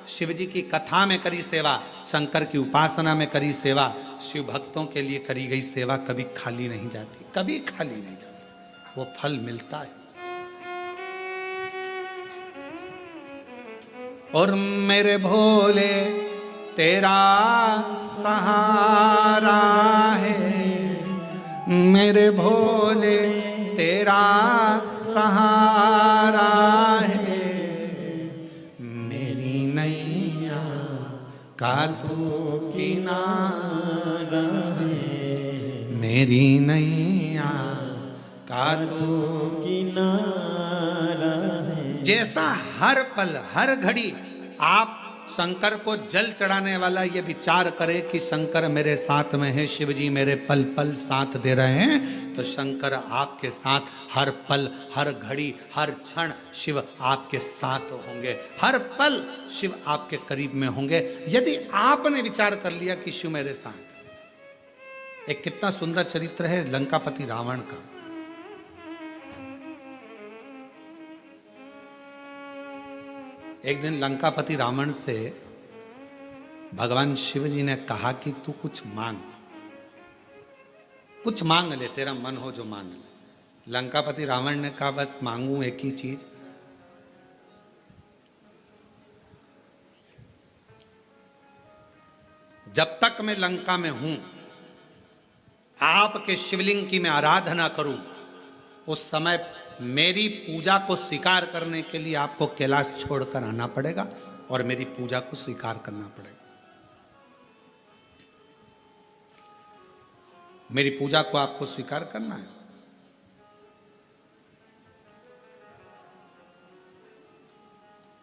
शिव जी की कथा में करी सेवा, शंकर की उपासना में करी सेवा, शिव भक्तों के लिए करी गई सेवा कभी खाली नहीं जाती, कभी खाली नहीं जाती, वो फल मिलता है। और मेरे भोले तेरा सहारा है, मेरे भोले तेरा सहारा है, मेरी नैया का तू किनारा है, मेरी नैया का तू किनारा है। जैसा हर पल हर घड़ी आप शंकर को जल चढ़ाने वाला ये विचार करे कि शंकर मेरे साथ में है, शिव जी मेरे पल पल साथ दे रहे हैं, तो शंकर आपके साथ हर पल हर घड़ी हर क्षण शिव आपके साथ होंगे, हर पल शिव आपके करीब में होंगे। यदि आपने विचार कर लिया कि शिव मेरे साथ। एक कितना सुंदर चरित्र है लंकापति रावण का। एक दिन लंकापति रावण से भगवान शिव जी ने कहा कि तू कुछ मांग ले, तेरा मन हो जो मांग ले। लंकापति रावण ने कहा बस मांगू एक ही चीज, जब तक मैं लंका में हूं आपके शिवलिंग की मैं आराधना करूं, उस समय मेरी पूजा को स्वीकार करने के लिए आपको कैलाश छोड़कर आना पड़ेगा और मेरी पूजा को स्वीकार करना पड़ेगा। मेरी पूजा को आपको स्वीकार करना है।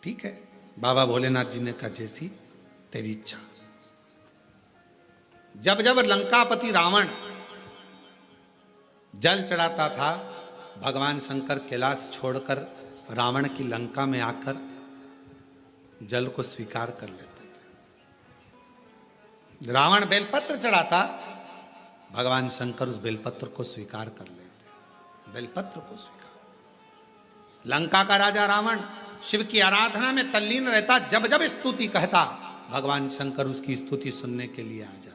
ठीक है, बाबा भोलेनाथ जी ने कहा जैसी तेरी इच्छा। जब जब लंकापति रावण जल चढ़ाता था, भगवान शंकर कैलाश छोड़कर रावण की लंका में आकर जल को स्वीकार कर लेते थे। रावण बेलपत्र चढ़ाता, भगवान शंकर उस बेलपत्र को स्वीकार कर लेते, बेलपत्र को स्वीकार। लंका का राजा रावण शिव की आराधना में तल्लीन रहता, जब जब स्तुति कहता, भगवान शंकर उसकी स्तुति सुनने के लिए आ जाते।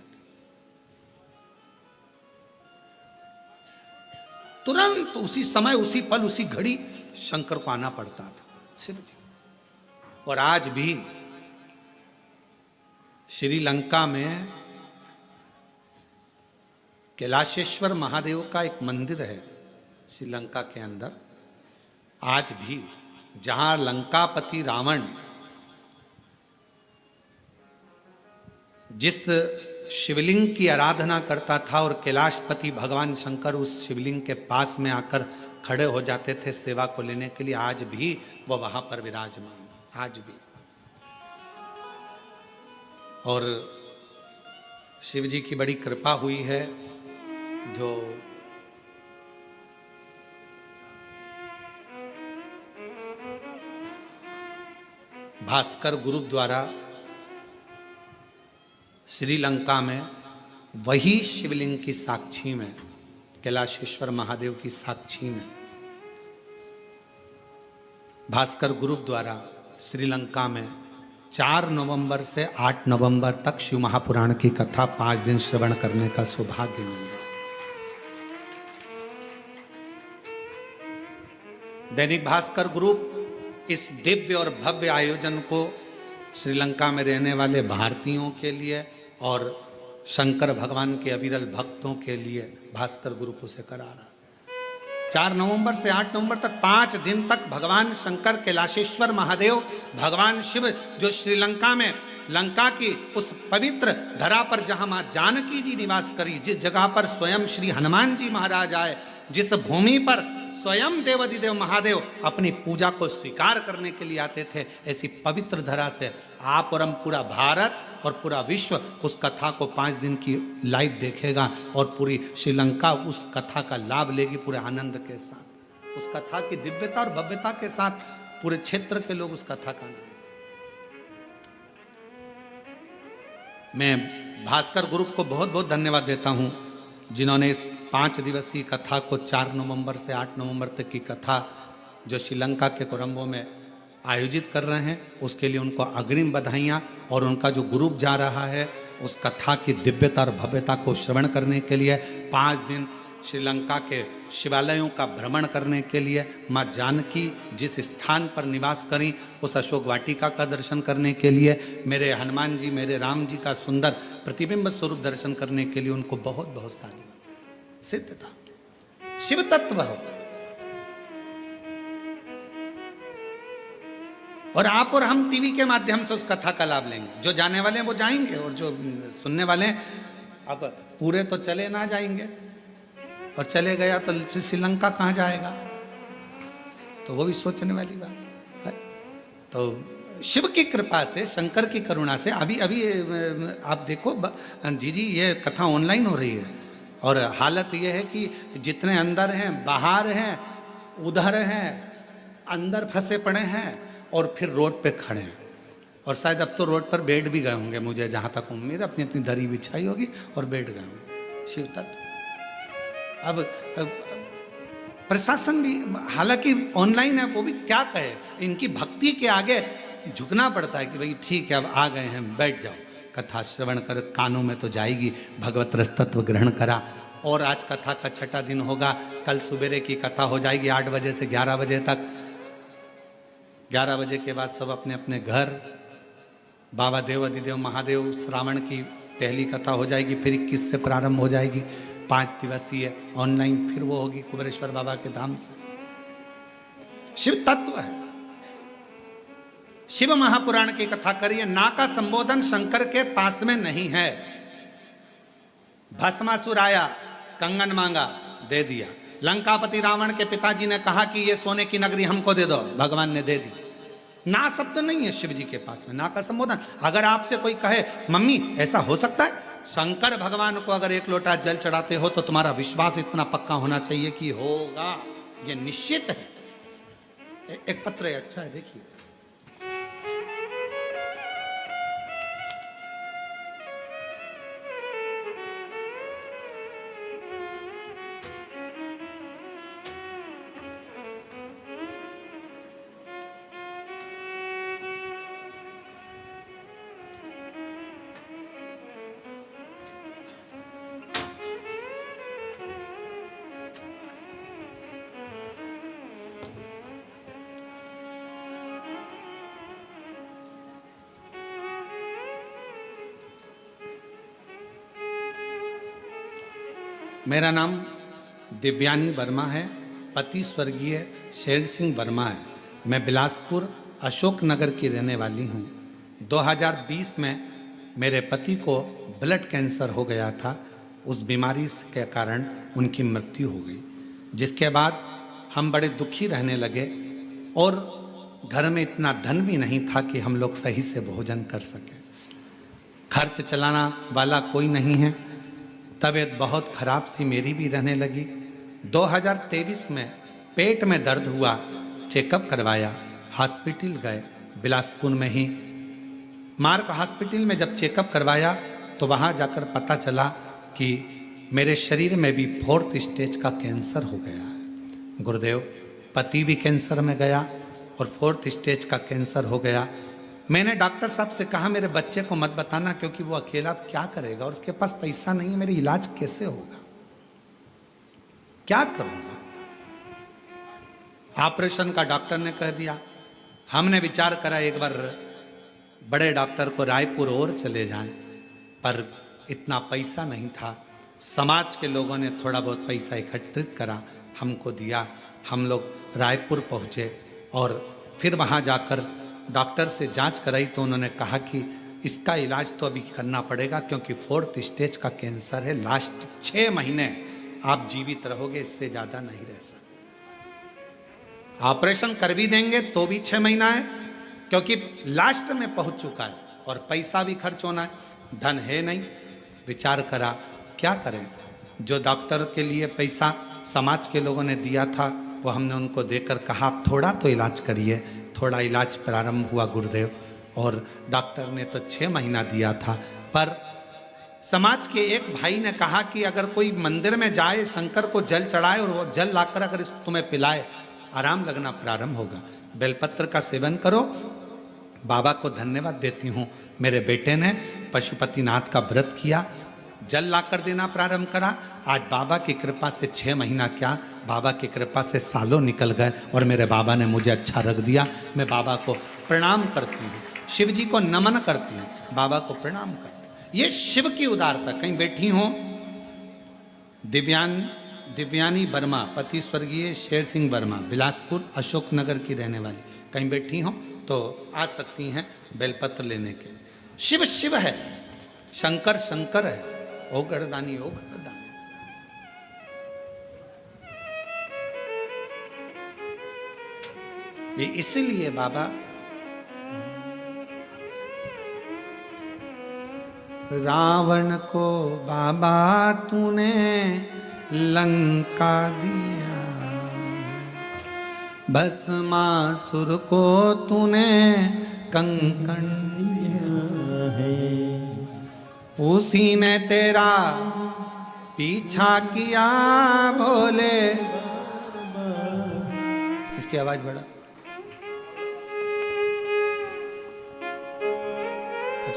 तुरंत उसी समय उसी पल उसी घड़ी शंकर को आना पड़ता था शिव जी। और आज भी श्रीलंका में कैलाशेश्वर महादेव का एक मंदिर है श्रीलंका के अंदर। आज भी जहां लंकापति रावण जिस शिवलिंग की आराधना करता था और कैलाशपति भगवान शंकर उस शिवलिंग के पास में आकर खड़े हो जाते थे सेवा को लेने के लिए, आज भी वह वहां पर विराजमान, आज भी। और शिव जी की बड़ी कृपा हुई है, जो भास्कर ग्रुप द्वारा श्रीलंका में वही शिवलिंग की साक्षी में, कैलाशेश्वर महादेव की साक्षी में, भास्कर ग्रुप द्वारा श्रीलंका में 4 नवंबर से 8 नवंबर तक शिव महापुराण की कथा 5 दिन श्रवण करने का सौभाग्य मिला। दैनिक भास्कर ग्रुप इस दिव्य और भव्य आयोजन को श्रीलंका में रहने वाले भारतीयों के लिए और शंकर भगवान के अविरल भक्तों के लिए भास्कर ग्रुप उसे करा रहा। 4 नवंबर से 8 नवंबर तक 5 दिन तक भगवान शंकर, कैलाशेश्वर महादेव, भगवान शिव जो श्रीलंका में लंका की उस पवित्र धरा पर जहां मां जानकी जी निवास करी, जिस जगह पर स्वयं श्री हनुमान जी महाराज आए, जिस भूमि पर स्वयं देवाधिदेव महादेव अपनी पूजा को स्वीकार करने के लिए आते थे, ऐसी पवित्र धरा से आप और हम पूरा भारत और पूरा विश्व उस कथा को 5 दिन की लाइव देखेगा और पूरी श्रीलंका उस कथा का लाभ लेगी पूरे आनंद के साथ। उस कथा की दिव्यता और भव्यता के साथ पूरे क्षेत्र के लोग उस कथा का आनंद। मैं भास्कर ग्रुप को बहुत बहुत धन्यवाद देता हूं, जिन्होंने इस 5 दिवसीय कथा को 4 नवंबर से 8 नवंबर तक की कथा जो श्रीलंका के कोलंबो में आयोजित कर रहे हैं, उसके लिए उनको अग्रिम बधाइयाँ। और उनका जो ग्रुप जा रहा है उस कथा की दिव्यता और भव्यता को श्रवण करने के लिए 5 दिन श्रीलंका के शिवालयों का भ्रमण करने के लिए, माँ जानकी जिस स्थान पर निवास करी उस अशोक वाटिका का दर्शन करने के लिए, मेरे हनुमान जी, मेरे राम जी का सुंदर प्रतिबिंब स्वरूप दर्शन करने के लिए उनको बहुत बहुत सारी सिद्धता, शिव तत्व हो। और आप और हम टीवी के माध्यम से उस कथा का लाभ लेंगे। जो जाने वाले हैं वो जाएंगे, और जो सुनने वाले हैं, अब पूरे तो चले ना जाएंगे, और चले गया तो फिर श्रीलंका कहाँ जाएगा, तो वो भी सोचने वाली बात है। तो शिव की कृपा से, शंकर की करुणा से, अभी अभी आप देखो जी ये कथा ऑनलाइन हो रही है, और हालत ये है कि जितने अंदर हैं, बाहर हैं, उधर हैं, अंदर फंसे पड़े हैं, और फिर रोड पे खड़े हैं, और शायद अब तो रोड पर बैठ भी गए होंगे, मुझे जहाँ तक उम्मीद है, अपनी अपनी दरी बिछाई होगी और बैठ गए होंगे शिव तत्व। अब प्रशासन भी हालांकि ऑनलाइन है, वो भी क्या कहे, इनकी भक्ति के आगे झुकना पड़ता है कि भाई ठीक है, अब आ गए हैं, बैठ जाओ, कथा श्रवण कर, कानों में तो जाएगी, भगवत रस तत्व ग्रहण करा। और आज कथा का 6ठा दिन होगा, कल सुबेरे की कथा हो जाएगी 8 बजे से 11 बजे तक। 11 बजे के बाद सब अपने अपने घर, बाबा देव अधिदेव महादेव, श्रावण की पहली कथा हो जाएगी, फिर 21 से प्रारंभ हो जाएगी, 5 दिवसीय ऑनलाइन, फिर वो होगी कुबेरेश्वर बाबा के धाम से। शिव तत्व है। शिव महापुराण की कथा करिए, ना का संबोधन शंकर के पास में नहीं है। भस्मासुर आया, कंगन मांगा, दे दिया। लंकापति रावण के पिताजी ने कहा कि ये सोने की नगरी हमको दे दो, भगवान ने दे दी। ना शब्द नहीं है शिव जी के पास में, ना का संबोधन। अगर आपसे कोई कहे मम्मी ऐसा हो सकता है, शंकर भगवान को अगर 1 लोटा जल चढ़ाते हो तो तुम्हारा विश्वास इतना पक्का होना चाहिए कि होगा, ये निश्चित है। एक पत्र है, अच्छा है, देखिए। मेरा नाम दिव्यानी वर्मा है, पति स्वर्गीय शेर सिंह वर्मा है। मैं बिलासपुर अशोक नगर की रहने वाली हूँ। 2020 में मेरे पति को ब्लड कैंसर हो गया था, उस बीमारी के कारण उनकी मृत्यु हो गई, जिसके बाद हम बड़े दुखी रहने लगे, और घर में इतना धन भी नहीं था कि हम लोग सही से भोजन कर सकें। खर्च चलाना वाला कोई नहीं है। तबीयत बहुत खराब सी मेरी भी रहने लगी। 2023 में पेट में दर्द हुआ, चेकअप करवाया, हॉस्पिटल गए, बिलासपुर में ही मार्क हॉस्पिटल में जब चेकअप करवाया तो वहाँ जाकर पता चला कि मेरे शरीर में भी 4th स्टेज का कैंसर हो गया है। गुरुदेव, पति भी कैंसर में गया और 4th स्टेज का कैंसर हो गया। मैंने डॉक्टर साहब से कहा मेरे बच्चे को मत बताना, क्योंकि वो अकेला क्या करेगा और उसके पास पैसा नहीं है, मेरी इलाज कैसे होगा, क्या करूंगा। ऑपरेशन का डॉक्टर ने कह दिया। हमने विचार करा एक बार बड़े डॉक्टर को रायपुर और चले जाएं, पर इतना पैसा नहीं था। समाज के लोगों ने थोड़ा बहुत पैसा एकत्रित करा, हमको दिया। हम लोग रायपुर पहुंचे और फिर वहां जाकर डॉक्टर से जांच कराई तो उन्होंने कहा कि इसका इलाज तो अभी करना पड़ेगा, क्योंकि 4th स्टेज का कैंसर है, लास्ट 6 महीने आप जीवित रहोगे, इससे ज़्यादा नहीं रह सकते। ऑपरेशन कर भी देंगे तो भी 6 महीना है, क्योंकि लास्ट में पहुंच चुका है, और पैसा भी खर्च होना है, धन है नहीं। विचार करा क्या करें। जो डॉक्टर के लिए पैसा समाज के लोगों ने दिया था वो हमने उनको देकर कहा आप थोड़ा तो इलाज करिए। थोड़ा इलाज प्रारंभ हुआ गुरुदेव, और डॉक्टर ने तो 6 महीना दिया था, पर समाज के एक भाई ने कहा कि अगर कोई मंदिर में जाए, शंकर को जल चढ़ाए और वो जल लाकर अगर तुम्हें पिलाए, आराम लगना प्रारंभ होगा। बेलपत्र का सेवन करो। बाबा को धन्यवाद देती हूँ, मेरे बेटे ने पशुपतिनाथ का व्रत किया, जल लाकर देना प्रारंभ करा। आज बाबा की कृपा से 6 महीना क्या, बाबा की कृपा से सालों निकल गए, और मेरे बाबा ने मुझे अच्छा रख दिया। मैं बाबा को प्रणाम करती हूँ, शिव जी को नमन करती हूँ, बाबा को प्रणाम करती हूँ। ये शिव की उदारता। कहीं बैठी हो दिव्यानी वर्मा, पति स्वर्गीय शेर सिंह वर्मा, बिलासपुर अशोक नगर की रहने वाली, कहीं बैठी हो तो आ सकती हैं बेलपत्र लेने के। शिव शिव है, शंकर शंकर है, ओ गणदानी ओ गणदानी। ये इसीलिए बाबा रावण को बाबा तूने लंका दिया, भस्मासुर को तूने कंकण दिया है, उसी ने तेरा पीछा किया भोले। इसकी आवाज बढ़ा,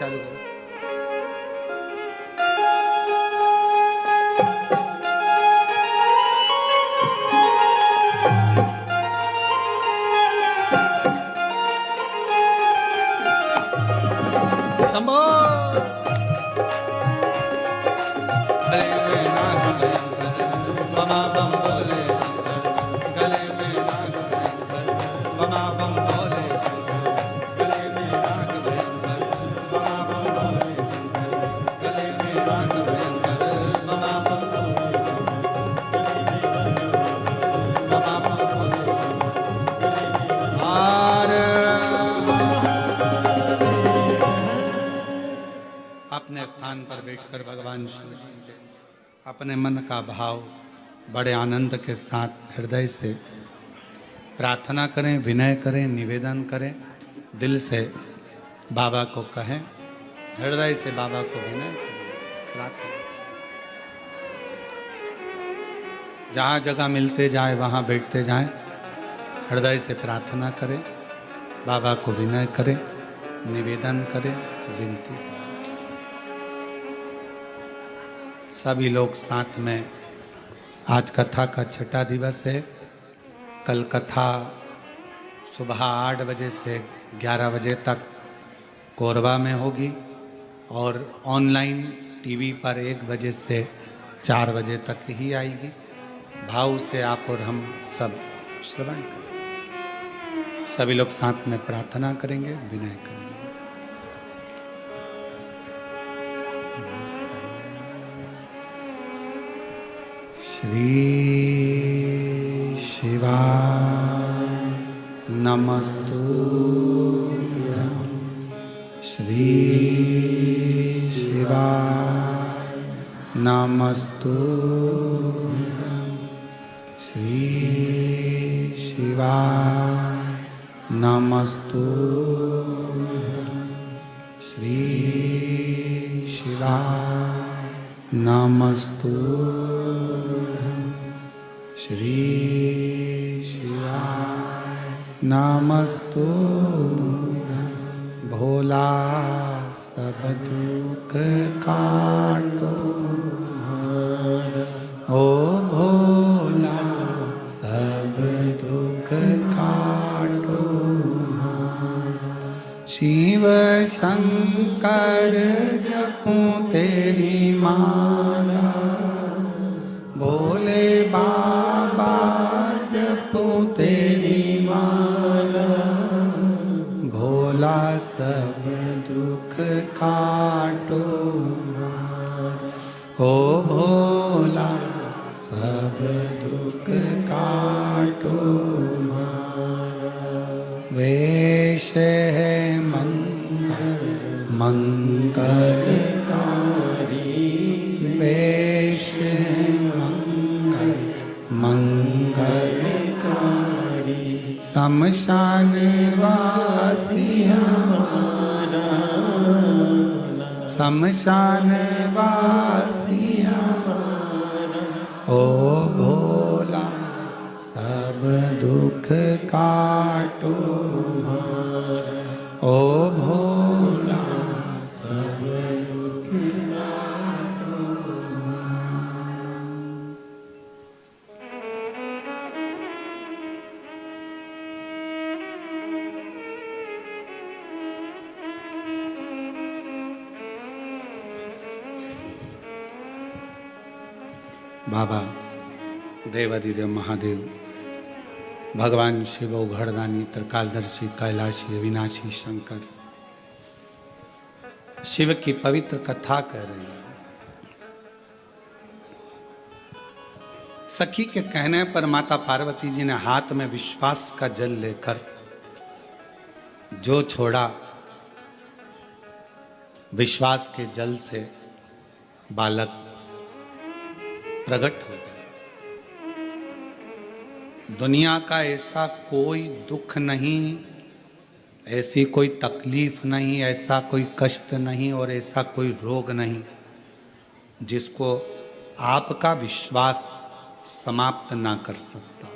चालू करो। अपने स्थान पर बैठकर भगवान शिव जी से अपने मन का भाव बड़े आनंद के साथ हृदय से प्रार्थना करें, विनय करें, निवेदन करें, दिल से बाबा को कहें, हृदय से बाबा को विनय करें, प्रार्थना। जहाँ जगह मिलते जाए वहाँ बैठते जाएं, हृदय से प्रार्थना करें, बाबा को विनय करें, निवेदन करें, विनती करें। सभी लोग साथ में, आज कथा का छठा दिवस है। कल कथा सुबह 8 बजे से 11 बजे तक कोरबा में होगी और ऑनलाइन टीवी पर 1 बजे से 4 बजे तक ही आएगी। भाव से आप और हम सब श्रवण करें। सभी लोग साथ में प्रार्थना करेंगे, विनय करेंगे। श्री शिवाय नमस्तुभ्यं, श्री शिवाय नमस्तुभ्यं, श्री शिवाय नमस्तुभ्यं, श्री शिवाय नमस्तुभ्यं, श्री शिवाय नमस्तुभ्यं। भोला सब दुख काटो, ओ भोला सब दुख काटो। शिव शंकर जपूं तेरी माला, भोले बाबा जपूं तेरी माला। भोला सब दुख काटो, ओ भोला सब दुख काटो। वेश है मंगल मंगलकारी, वेश है मंगल मंगलकारी। शमशान वासी हमारा, शमशान वासी हमारा। ओ भोला सब दुख काटो, ओ भोला सब दुख काटो। बाबा देवादिदेव महादेव भगवान शिव उघड़दानी त्रिकालदर्शी कैलाशी अविनाशी शंकर शिव की पवित्र कथा कह रही है। सखी के कहने पर माता पार्वती जी ने हाथ में विश्वास का जल लेकर जो छोड़ा, विश्वास के जल से बालक प्रकट हो गया। दुनिया का ऐसा कोई दुख नहीं, ऐसी कोई तकलीफ नहीं, ऐसा कोई कष्ट नहीं और ऐसा कोई रोग नहीं जिसको आपका विश्वास समाप्त ना कर सकता।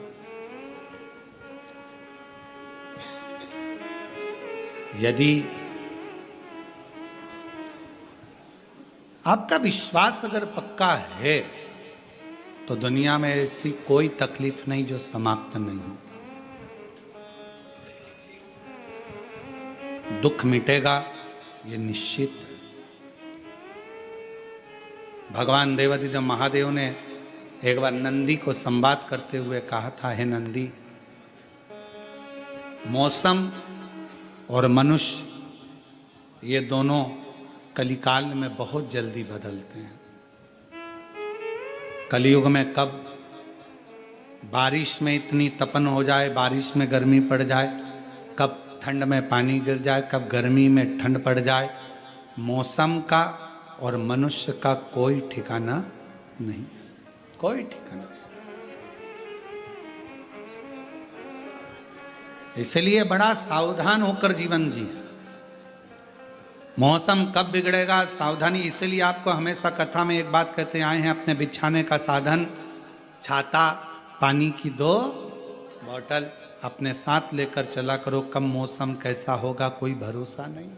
यदि आपका विश्वास अगर पक्का है तो दुनिया में ऐसी कोई तकलीफ नहीं जो समाप्त नहीं हो। दुख मिटेगा ये निश्चित है। भगवान देवादिदेव महादेव ने एक बार नंदी को संवाद करते हुए कहा था, हे नंदी, मौसम और मनुष्य ये दोनों कलिकाल में बहुत जल्दी बदलते हैं। कलयुग में कब बारिश में इतनी तपन हो जाए, बारिश में गर्मी पड़ जाए, कब ठंड में पानी गिर जाए, कब गर्मी में ठंड पड़ जाए, मौसम का और मनुष्य का कोई ठिकाना नहीं, कोई ठिकाना। इसलिए बड़ा सावधान होकर जीवन जिए। मौसम कब बिगड़ेगा, सावधानी। इसलिए आपको हमेशा कथा में एक बात कहते आए हैं, अपने बिछाने का साधन, छाता, पानी की 2 बॉटल अपने साथ लेकर चला करो। कब मौसम कैसा होगा कोई भरोसा नहीं।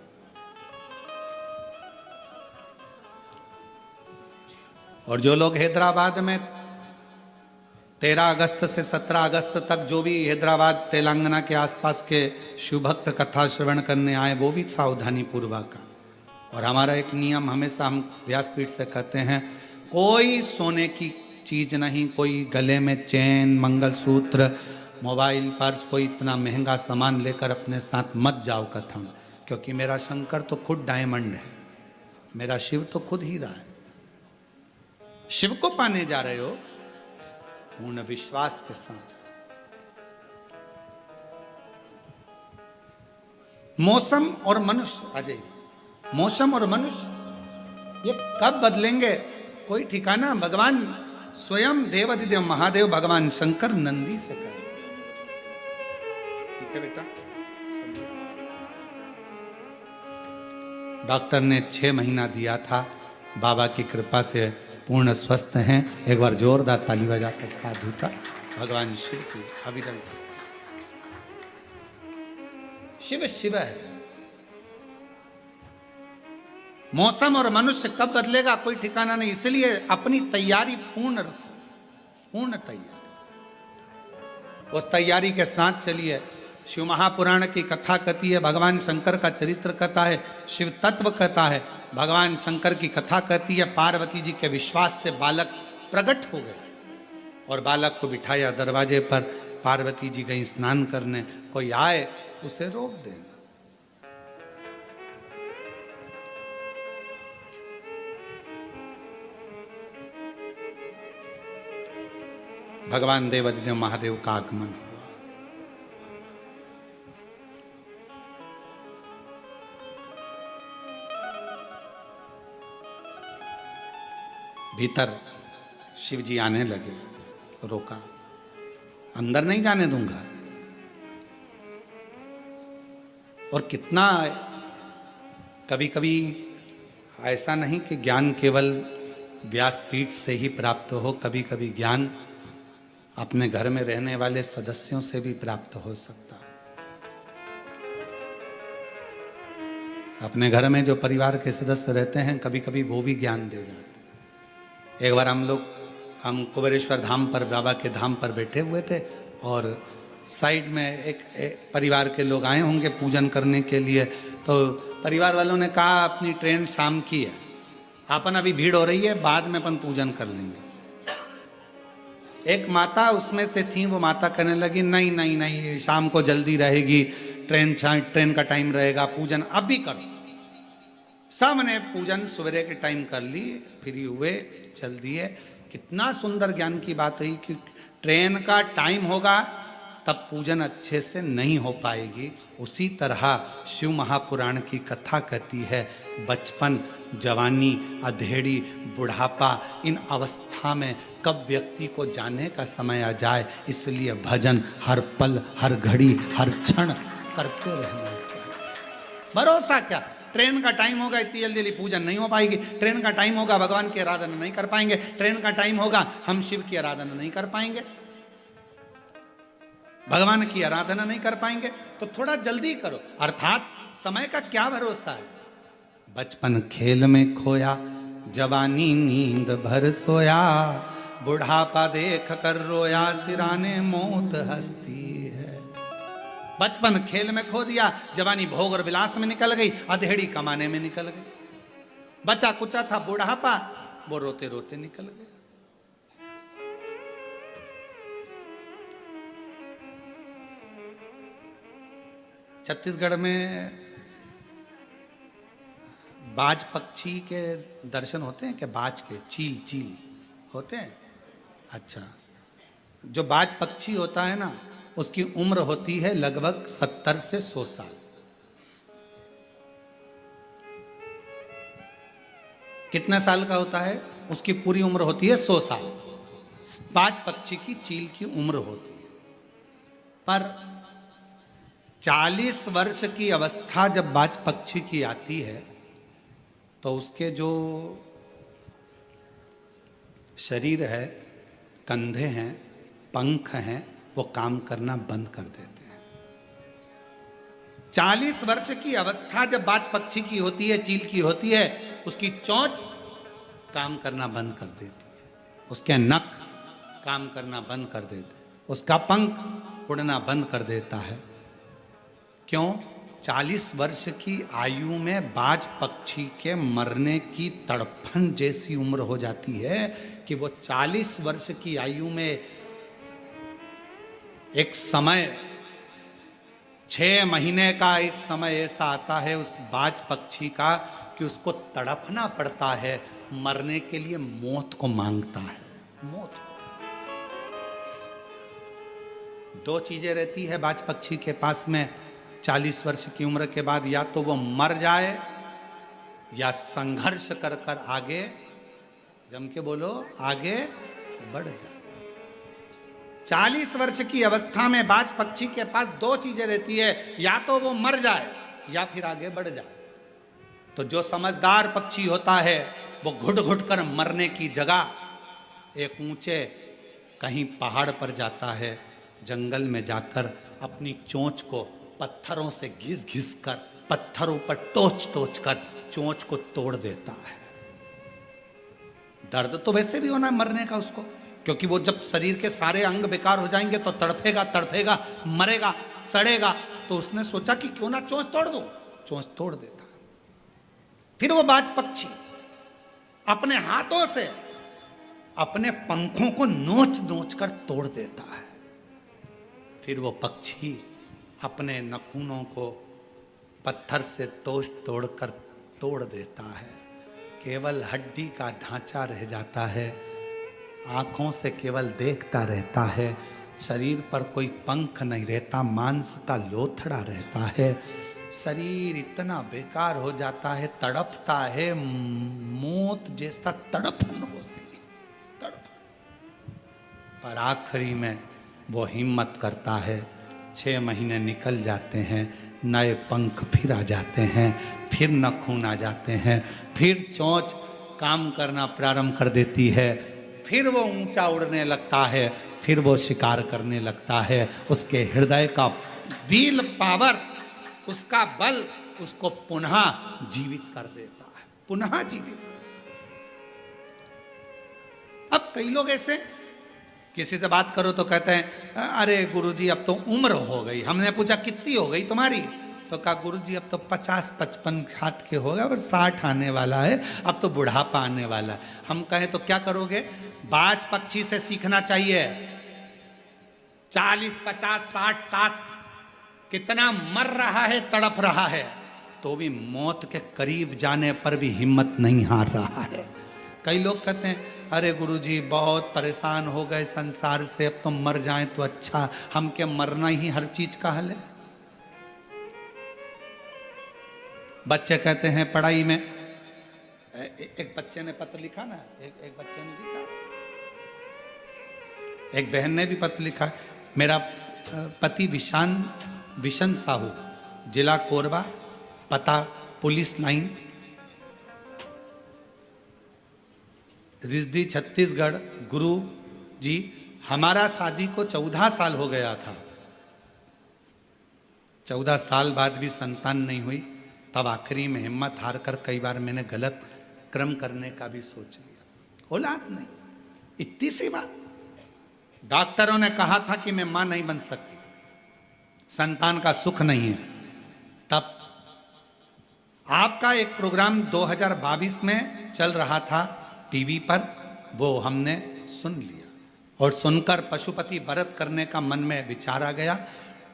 और जो लोग हैदराबाद में 13 अगस्त से 17 अगस्त तक जो भी हैदराबाद तेलंगाना के आसपास के शिव भक्त कथा श्रवण करने आए, वो भी सावधानी पूर्वक। और हमारा एक नियम हमेशा हम व्यासपीठ से कहते हैं, कोई सोने की चीज नहीं, कोई गले में चेन, मंगलसूत्र, मोबाइल, पर्स, कोई इतना महंगा सामान लेकर अपने साथ मत जाओ कथा में। क्योंकि मेरा शंकर तो खुद डायमंड है, मेरा शिव तो खुद हीरा है। शिव को पाने जा रहे हो पूर्ण विश्वास के साथ। मौसम और मनुष्य, अजय, मौसम और मनुष्य ये कब बदलेंगे कोई ठिकाना। भगवान स्वयं देवादिदेव महादेव भगवान शंकर नंदी से कहे, ठीक है बेटा। डॉक्टर ने 6 महीना दिया था, बाबा की कृपा से पूर्ण स्वस्थ हैं। एक बार जोरदार ताली बजाकर साधु का भगवान शिव की अविरल। शिव शिव है। मौसम और मनुष्य कब बदलेगा कोई ठिकाना नहीं। इसलिए अपनी तैयारी पूर्ण रखो, पूर्ण तैयारी, उस तैयारी के साथ चलिए। शिव महापुराण की कथा कहती है, भगवान शंकर का चरित्र कथा है, शिव तत्व कथा है। भगवान शंकर की कथा कहती है, पार्वती जी के विश्वास से बालक प्रकट हो गए और बालक को बिठाया दरवाजे पर। पार्वती जी गई स्नान करने, कोई आए उसे रोक देना। भगवान देवादिदेव महादेव का आगमन हुआ। भीतर शिव जी आने लगे, रोका, अंदर नहीं जाने दूंगा। और कितना कभी कभी ऐसा नहीं कि ज्ञान केवल व्यासपीठ से ही प्राप्त हो, कभी कभी ज्ञान अपने घर में रहने वाले सदस्यों से भी प्राप्त हो सकता है। अपने घर में जो परिवार के सदस्य रहते हैं, कभी कभी वो भी ज्ञान दे जाते हैं। एक बार हम कुबेरेश्वर धाम पर, बाबा के धाम पर बैठे हुए थे और साइड में एक परिवार के लोग आए होंगे पूजन करने के लिए। तो परिवार वालों ने कहा, अपनी ट्रेन शाम की है, अपन अभी भीड़ हो रही है, बाद में अपन पूजन कर लेंगे। एक माता उसमें से थी, वो माता कहने लगी नहीं नहीं नहीं, शाम को जल्दी रहेगी, ट्रेन का टाइम रहेगा, पूजन अब भी करो। सबने पूजन सवेरे के टाइम कर लिए, फ्री हुए, चल दिए। कितना सुंदर ज्ञान की बात हुई कि ट्रेन का टाइम होगा तब पूजन अच्छे से नहीं हो पाएगी। उसी तरह शिव महापुराण की कथा कहती है बचपन, जवानी, अधेड़ी, बुढ़ापा, इन अवस्था में कब व्यक्ति को जाने का समय आ जाए, इसलिए भजन हर पल, हर घड़ी, हर क्षण करते रहना चाहिए। भरोसा क्या, ट्रेन का टाइम होगा, इतनी जल्दी जल्दी पूजन नहीं हो पाएगी। ट्रेन का टाइम होगा, भगवान की आराधना नहीं कर पाएंगे। ट्रेन का टाइम होगा, हम शिव की आराधना नहीं कर पाएंगे, भगवान की आराधना नहीं कर पाएंगे। तो थोड़ा जल्दी करो। अर्थात समय का क्या भरोसा है। बचपन खेल में खोया, जवानी नींद भर सोया, बुढ़ापा देख कर रोया, सिराने मौत हंसती है। बचपन खेल में खो दिया, जवानी भोग और विलास में निकल गई, अधेड़ी कमाने में निकल गई। बचा कुचा था बुढ़ापा, वो रोते रोते निकल गया। छत्तीसगढ़ में बाज पक्षी के दर्शन होते हैं क्या? बाज के, चील होते हैं। अच्छा, जो बाज पक्षी होता है ना, उसकी उम्र होती है लगभग 70 से 100 साल। कितने साल का होता है? उसकी पूरी उम्र होती है 100 साल। बाज पक्षी की, चील की उम्र होती है। पर 40 वर्ष की अवस्था जब बाज पक्षी की आती है तो उसके जो शरीर है, कंधे हैं, पंख हैं, वो काम करना बंद कर देते हैं। 40 वर्ष की अवस्था जब बाज पक्षी की होती है, चील की होती है, उसकी चोंच काम करना बंद कर देती है, उसके नख काम करना बंद कर देते हैं, उसका पंख उड़ना बंद कर देता है। क्यों? 40 वर्ष की आयु में बाज पक्षी के मरने की तड़फन जैसी उम्र हो जाती है कि वो 40 वर्ष की आयु में एक समय, 6 महीने का एक समय ऐसा आता है उस बाज पक्षी का कि उसको तड़पना पड़ता है, मरने के लिए मौत को मांगता है। मौत। 2 चीजें रहती है बाज पक्षी के पास में 40 वर्ष की उम्र के बाद, या तो वो मर जाए या संघर्ष कर कर आगे, जम के बोलो, आगे बढ़ जाए। 40 वर्ष की अवस्था में बाज पक्षी के पास 2 चीजें रहती है, या तो वो मर जाए या फिर आगे बढ़ जाए। तो जो समझदार पक्षी होता है वो घुट घुट कर मरने की जगह एक ऊंचे कहीं पहाड़ पर जाता है, जंगल में जाकर अपनी चोंच को पत्थरों से घिस घिस कर, पत्थरों पर टोच टोच कर चोंच को तोड़ देता है। दर्द तो वैसे भी होना है मरने का उसको, क्योंकि वो जब शरीर के सारे अंग बेकार हो जाएंगे तो तड़फेगा तड़फेगा, मरेगा, सड़ेगा। तो उसने सोचा कि क्यों ना चोंच तोड़ दो, चोंच तोड़ देता। फिर वो बाज पक्षी अपने हाथों से अपने पंखों को नोच नोच कर तोड़ देता है। फिर वो पक्षी अपने नखूनों को पत्थर से तोड़कर तोड़ देता है। केवल हड्डी का ढांचा रह जाता है, आंखों से केवल देखता रहता है, शरीर पर कोई पंख नहीं रहता, मांस का लोथड़ा रहता है। शरीर इतना बेकार हो जाता है, तड़पता है, मौत जैसा तड़पन होती है, तड़पन। पर आखिरी में वो हिम्मत करता है। 6 महीने निकल जाते हैं, नए पंख फिर आ जाते हैं, फिर नखून आ जाते हैं, फिर चोंच काम करना प्रारंभ कर देती है, फिर वो ऊंचा उड़ने लगता है, फिर वो शिकार करने लगता है। उसके हृदय का विल पावर, उसका बल उसको पुनः जीवित कर देता है, पुनः जीवित। अब कई लोग ऐसे, किसी से बात करो तो कहते हैं अरे गुरुजी अब तो उम्र हो गई। हमने पूछा कितनी हो गई तुम्हारी? तो कहा गुरुजी अब तो 50, 55, 60 के हो गए, और 60 आने वाला है, अब तो बुढ़ापा आने वाला है। हम कहें तो क्या करोगे? बाज पक्षी से सीखना चाहिए। 40, 50, 60, 60 कितना मर रहा है, तड़प रहा है, तो भी मौत के करीब जाने पर भी हिम्मत नहीं हार रहा है। कई लोग कहते हैं अरे गुरुजी बहुत परेशान हो गए संसार से, अब तो मर जाएं तो अच्छा, हम क्या मरना ही हर चीज का हल है? बच्चे कहते हैं पढ़ाई में, एक बच्चे ने पत्र लिखा ना, एक बच्चे ने लिखा, एक बहन ने भी पत्र लिखा, मेरा पति विशन साहू, जिला कोरबा, पता पुलिस लाइन, रिजदी छत्तीसगढ़। गुरु जी हमारा शादी को 14 साल हो गया था, 14 साल बाद भी संतान नहीं हुई। तब आखिरी में हिम्मत हार कर कई बार मैंने गलत कर्म करने का भी सोच लिया, औलाद नहीं। इतनी सी बात। डॉक्टरों ने कहा था कि मैं मां नहीं बन सकती, संतान का सुख नहीं है। तब आपका एक प्रोग्राम 2022 में चल रहा था टीवी पर, वो हमने सुन लिया और सुनकर पशुपति व्रत करने का मन में विचार आ गया।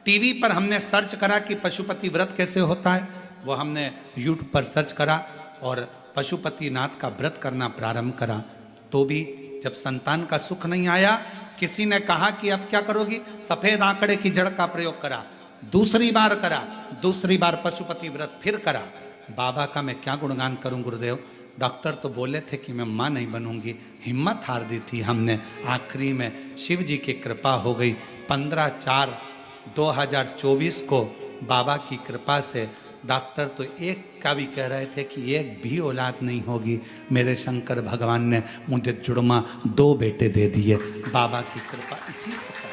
टीवी पर हमने सर्च करा कि पशुपति व्रत कैसे होता है, वो हमने यूट्यूब पर सर्च करा और पशुपति नाथ का व्रत करना प्रारंभ करा। तो भी जब संतान का सुख नहीं आया, किसी ने कहा कि अब क्या करोगी, सफेद आंकड़े की जड़ का प्रयोग करा, दूसरी बार करा, दूसरी बार पशुपति व्रत फिर करा। बाबा का मैं क्या गुणगान करूं गुरुदेव, डॉक्टर तो बोले थे कि मैं मां नहीं बनूंगी, हिम्मत हार दी थी हमने। आखिरी में शिव जी की कृपा हो गई। 15/4/2024 को बाबा की कृपा से, डॉक्टर तो एक का भी कह रहे थे कि एक भी औलाद नहीं होगी, मेरे शंकर भगवान ने मुझे जुड़मा 2 बेटे दे दिए। बाबा की कृपा इसी प्रकार।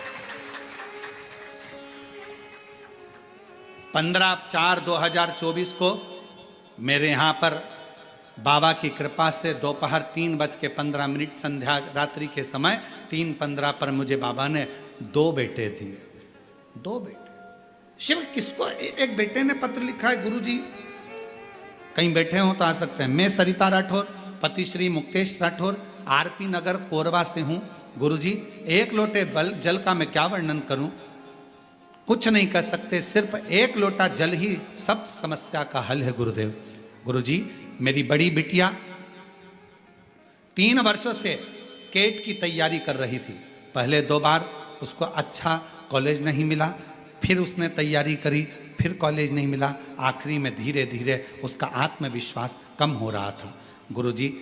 15/4/2024 को मेरे यहाँ पर बाबा की कृपा से दोपहर 3:15 संध्या रात्रि के समय 3:15 पर मुझे बाबा ने 2 बेटे दिए। 2 बेटे। शिव किसको, एक बेटे ने पत्र लिखा है, गुरुजी कहीं बैठे हो तो आ सकते हैं, मैं सरिता राठौर, पति श्री मुक्तेश राठौर, आरपी नगर कोरबा से हूँ। गुरुजी 1 लोटे जल का मैं क्या वर्णन करूं, कुछ नहीं कर सकते, सिर्फ 1 लोटा जल ही सब समस्या का हल है गुरुदेव। गुरुजी मेरी बड़ी बिटिया 3 वर्षों से केट की तैयारी कर रही थी। पहले 2 बार उसको अच्छा कॉलेज नहीं मिला, फिर उसने तैयारी करी, फिर कॉलेज नहीं मिला। आखिरी में धीरे धीरे उसका आत्मविश्वास कम हो रहा था। गुरुजी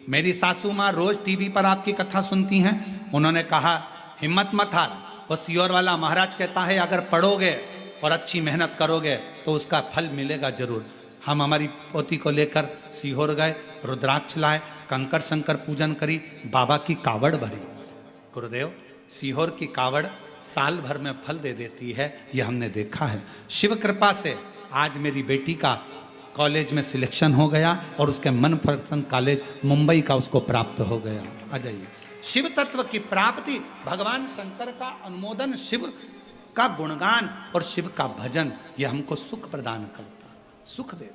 मेरी सासू माँ रोज टीवी पर आपकी कथा सुनती हैं, उन्होंने कहा हिम्मत मत हार, वो सियोर वाला महाराज कहता है अगर पढ़ोगे और अच्छी मेहनत करोगे तो उसका फल मिलेगा जरूर। हम हमारी पोती को लेकर सीहोर गए, रुद्राक्ष लाए, कंकर शंकर पूजन करी, बाबा की कावड़ भरी। गुरुदेव सीहोर की कावड़ साल भर में फल दे देती है, यह हमने देखा है। शिव कृपा से आज मेरी बेटी का कॉलेज में सिलेक्शन हो गया और उसके मनपसंद कॉलेज मुंबई का उसको प्राप्त हो गया। आ जाइए। शिव तत्व की प्राप्ति, भगवान शंकर का अनुमोदन, शिव का गुणगान और शिव का भजन, यह हमको सुख प्रदान करता, सुख देता,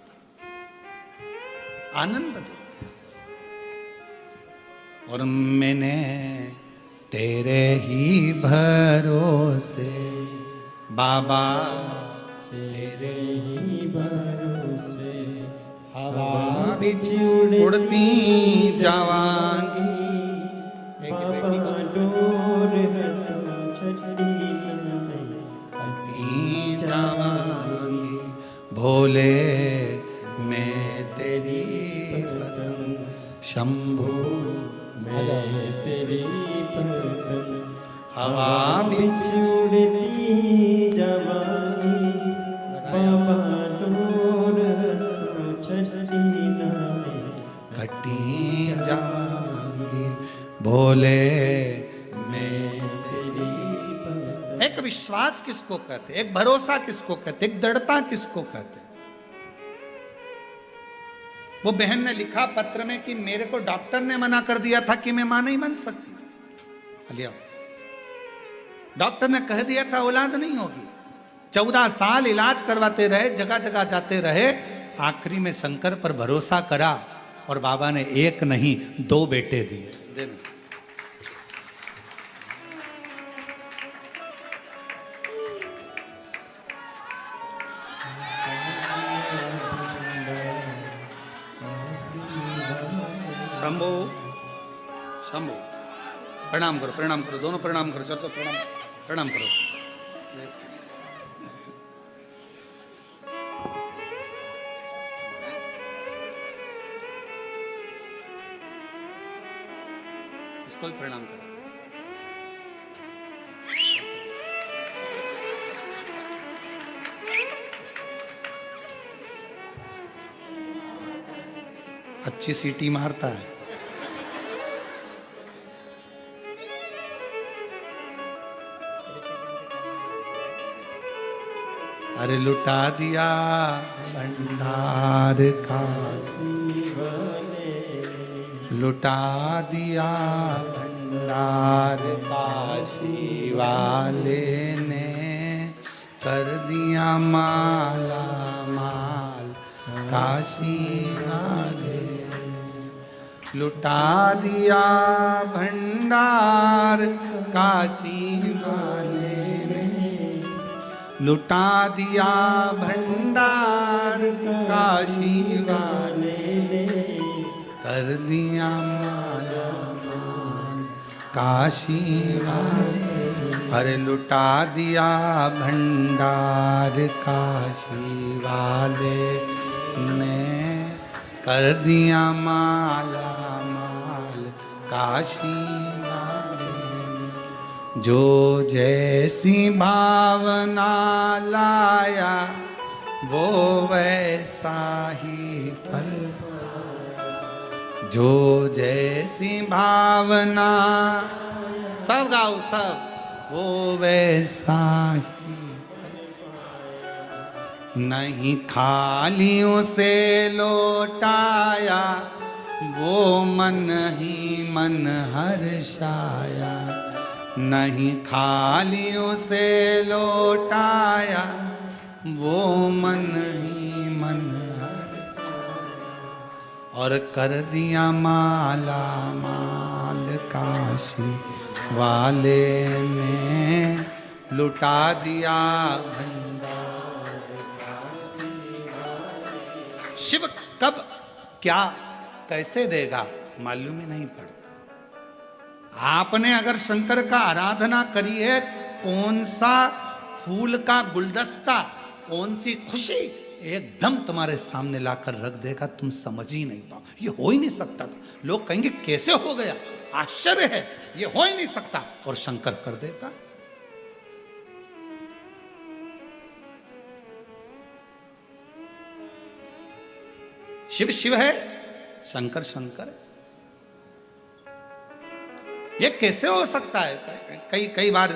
आनंद देता। और मैंने तेरे ही भरोसे बाबा, तेरे ही भरोसे हवा बिछ उड़ती जावांगी। बाबा डोर छड़ी जावांगी, भोले मैं तेरी पतंग, शंभू मैं तेरी पतंग, हवा बिछ उड़ती जावांगी। बाबा डोर छड़ी घटी जावांगी, भोले मैं तेरी पतंग। एक विश्वास किसको कहते, एक भरोसा किसको कहते, एक दृढ़ता किसको कहते। वो बहन ने लिखा पत्र में कि मेरे को डॉक्टर ने मना कर दिया था कि मैं मां नहीं बन सकती। लिया, डॉक्टर ने कह दिया था औलाद नहीं होगी। 14 साल इलाज करवाते रहे, जगह जगह जाते रहे, आखिरी में शंकर पर भरोसा करा और बाबा ने 1 नहीं 2 बेटे दिए। शंभो शंभो। प्रणाम करो, दोनों प्रणाम करो, चलो प्रणाम करो। इसको भी प्रणाम करो। अच्छी सीटी मारता है। अरे लुटा दिया भंडार काशी वाले, लुटा दिया भंडार काशी वाले ने, कर दिया माला माल काशी वाले ने, लुटा दिया भंडार काशी वाले ने, लुटा दिया भंडार काशी वाले ने, कर दिया माला माल काशी वाले। अरे लुटा दिया भंडार काशी वाले ने, कर दिया माला माल काशी वाले ने। जो जैसी भावना लाया वो वैसा ही फल, जो जैसी भावना, सब गाओ सब, वो वैसा ही, नहीं खाली उसे लौटाया वो मन ही मन हर्षाया, नहीं खाली उसे लौटाया वो मन ही मन हर्षाया, और कर दिया माला माल काशी वाले ने, लुटा दिया भंडार काशी वाले। शिव कब क्या कैसे देगा मालूम ही नहीं पड़ता। आपने अगर शंकर का आराधना करी है, कौन सा फूल का गुलदस्ता, कौन सी खुशी एकदम तुम्हारे सामने लाकर रख देगा, तुम समझ ही नहीं पाओ। ये हो ही नहीं सकता। लोग कहेंगे कैसे हो गया, आश्चर्य है, ये हो ही नहीं सकता, और शंकर कर देता। शिव शिव है, शंकर शंकर है। ये कैसे हो सकता है? कई बार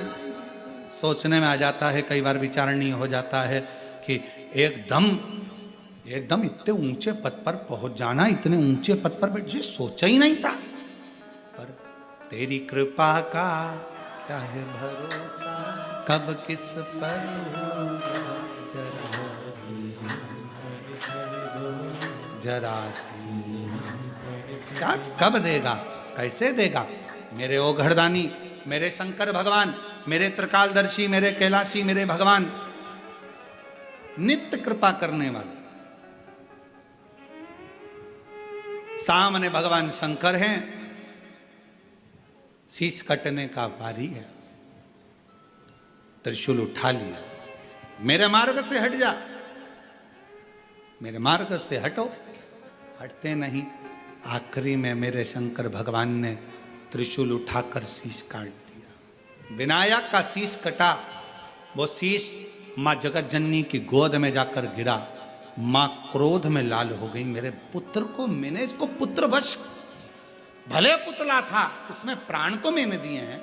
सोचने में आ जाता है, कई बार विचारणीय हो जाता है कि एकदम इतने ऊंचे पद पर पहुंच जाना, इतने ऊंचे पद पर बैठ, ये सोचा ही नहीं था। पर तेरी कृपा का क्या है भरोसा, कब किस पर जरा सी क्या कब देगा, कैसे देगा। मेरे ओघड़दानी, मेरे शंकर भगवान, मेरे त्रिकालदर्शी, मेरे कैलाशी, मेरे भगवान, नित्य कृपा करने वाले। सामने भगवान शंकर हैं, शीश कटने का बारी है, त्रिशूल उठा लिया, मेरे मार्ग से हट जा, मेरे मार्ग से हटो, हटते नहीं। आखिरी में मेरे शंकर भगवान ने त्रिशूल उठाकर शीश काट दिया। विनायक का शीश कटा, वो शीश माँ जगत जननी की गोद में जाकर गिरा। माँ क्रोध में लाल हो गई, मेरे पुत्र को, मैंने इसको पुत्रवश, भले पुतला था, उसमें प्राण तो मैंने दिए हैं,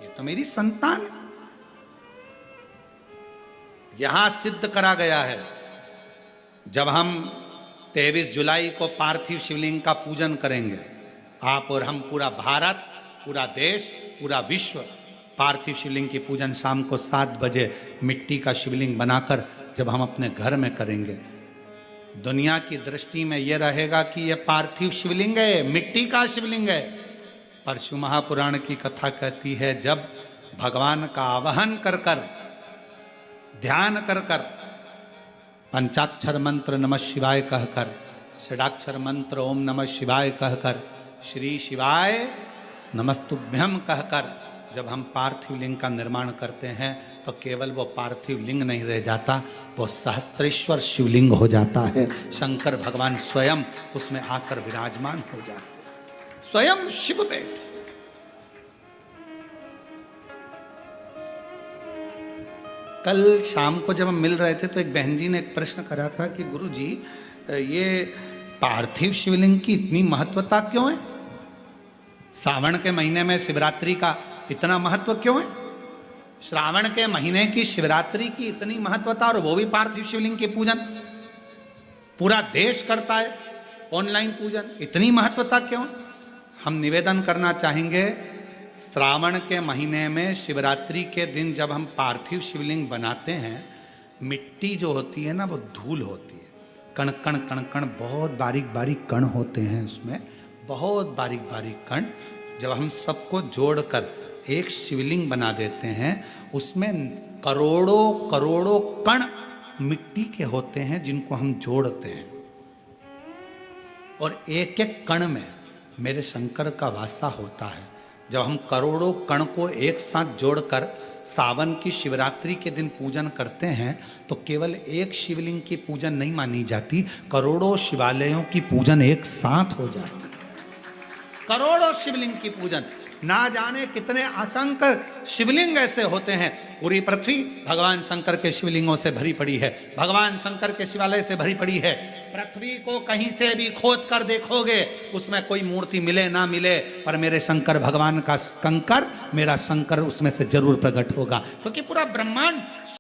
ये तो मेरी संतान है। यहां सिद्ध करा गया है, जब हम 23 जुलाई को पार्थिव शिवलिंग का पूजन करेंगे, आप और हम, पूरा भारत, पूरा देश, पूरा विश्व पार्थिव शिवलिंग की पूजन शाम को 7 बजे मिट्टी का शिवलिंग बनाकर जब हम अपने घर में करेंगे, दुनिया की दृष्टि में यह रहेगा कि यह पार्थिव शिवलिंग है, मिट्टी का शिवलिंग है। पर शिव महापुराण की कथा कहती है, जब भगवान का आवाहन कर कर, ध्यान कर कर, पंचाक्षर मंत्र नमः शिवाय कहकर, षडाक्षर मंत्र ओम नमः शिवाय कहकर श्री शिवाय नमस्तुभ्यम कहकर जब हम पार्थिव लिंग का निर्माण करते हैं तो केवल वो पार्थिव लिंग नहीं रह जाता, वो सहस्त्रेश्वर शिवलिंग हो जाता है। शंकर भगवान स्वयं उसमें आकर विराजमान हो जाते, स्वयं शिव बैठ। कल शाम को जब हम मिल रहे थे तो एक बहन जी ने एक प्रश्न करा था कि गुरु जी ये पार्थिव शिवलिंग की इतनी महत्वता क्यों है? श्रावण के महीने में शिवरात्रि का इतना महत्व क्यों है? श्रावण के महीने की शिवरात्रि की इतनी महत्वता, और वो भी पार्थिव शिवलिंग के पूजन पूरा देश करता है, ऑनलाइन पूजन, इतनी महत्वता क्यों? हम निवेदन करना चाहेंगे, श्रावण के महीने में शिवरात्रि के दिन जब हम पार्थिव शिवलिंग बनाते हैं, मिट्टी जो होती है ना वो धूल होती है, कण कण कण कण बहुत बारीक बारीक कण होते हैं उसमें, बहुत बारीक बारीक कण। जब हम सबको जोड़कर एक शिवलिंग बना देते हैं, उसमें करोड़ों करोड़ों कण मिट्टी के होते हैं जिनको हम जोड़ते हैं, और एक एक कण में मेरे शंकर का वासा होता है। जब हम करोड़ों कण को एक साथ जोड़कर सावन की शिवरात्रि के दिन पूजन करते हैं तो केवल एक शिवलिंग की पूजन नहीं मानी जाती, करोड़ों शिवालयों की पूजन एक साथ हो जाती है। करोड़ों शिवलिंग की पूजन, ना जाने कितने असंख्य शिवलिंग ऐसे होते हैं। पूरी पृथ्वी भगवान शंकर के शिवलिंगों से भरी पड़ी है, भगवान शंकर के शिवालय से भरी पड़ी है। पृथ्वी को कहीं से भी खोद कर देखोगे, उसमें कोई मूर्ति मिले ना मिले, पर मेरे शंकर भगवान का कंकर, मेरा शंकर उसमें से जरूर प्रकट होगा, क्योंकि पूरा ब्रह्मांड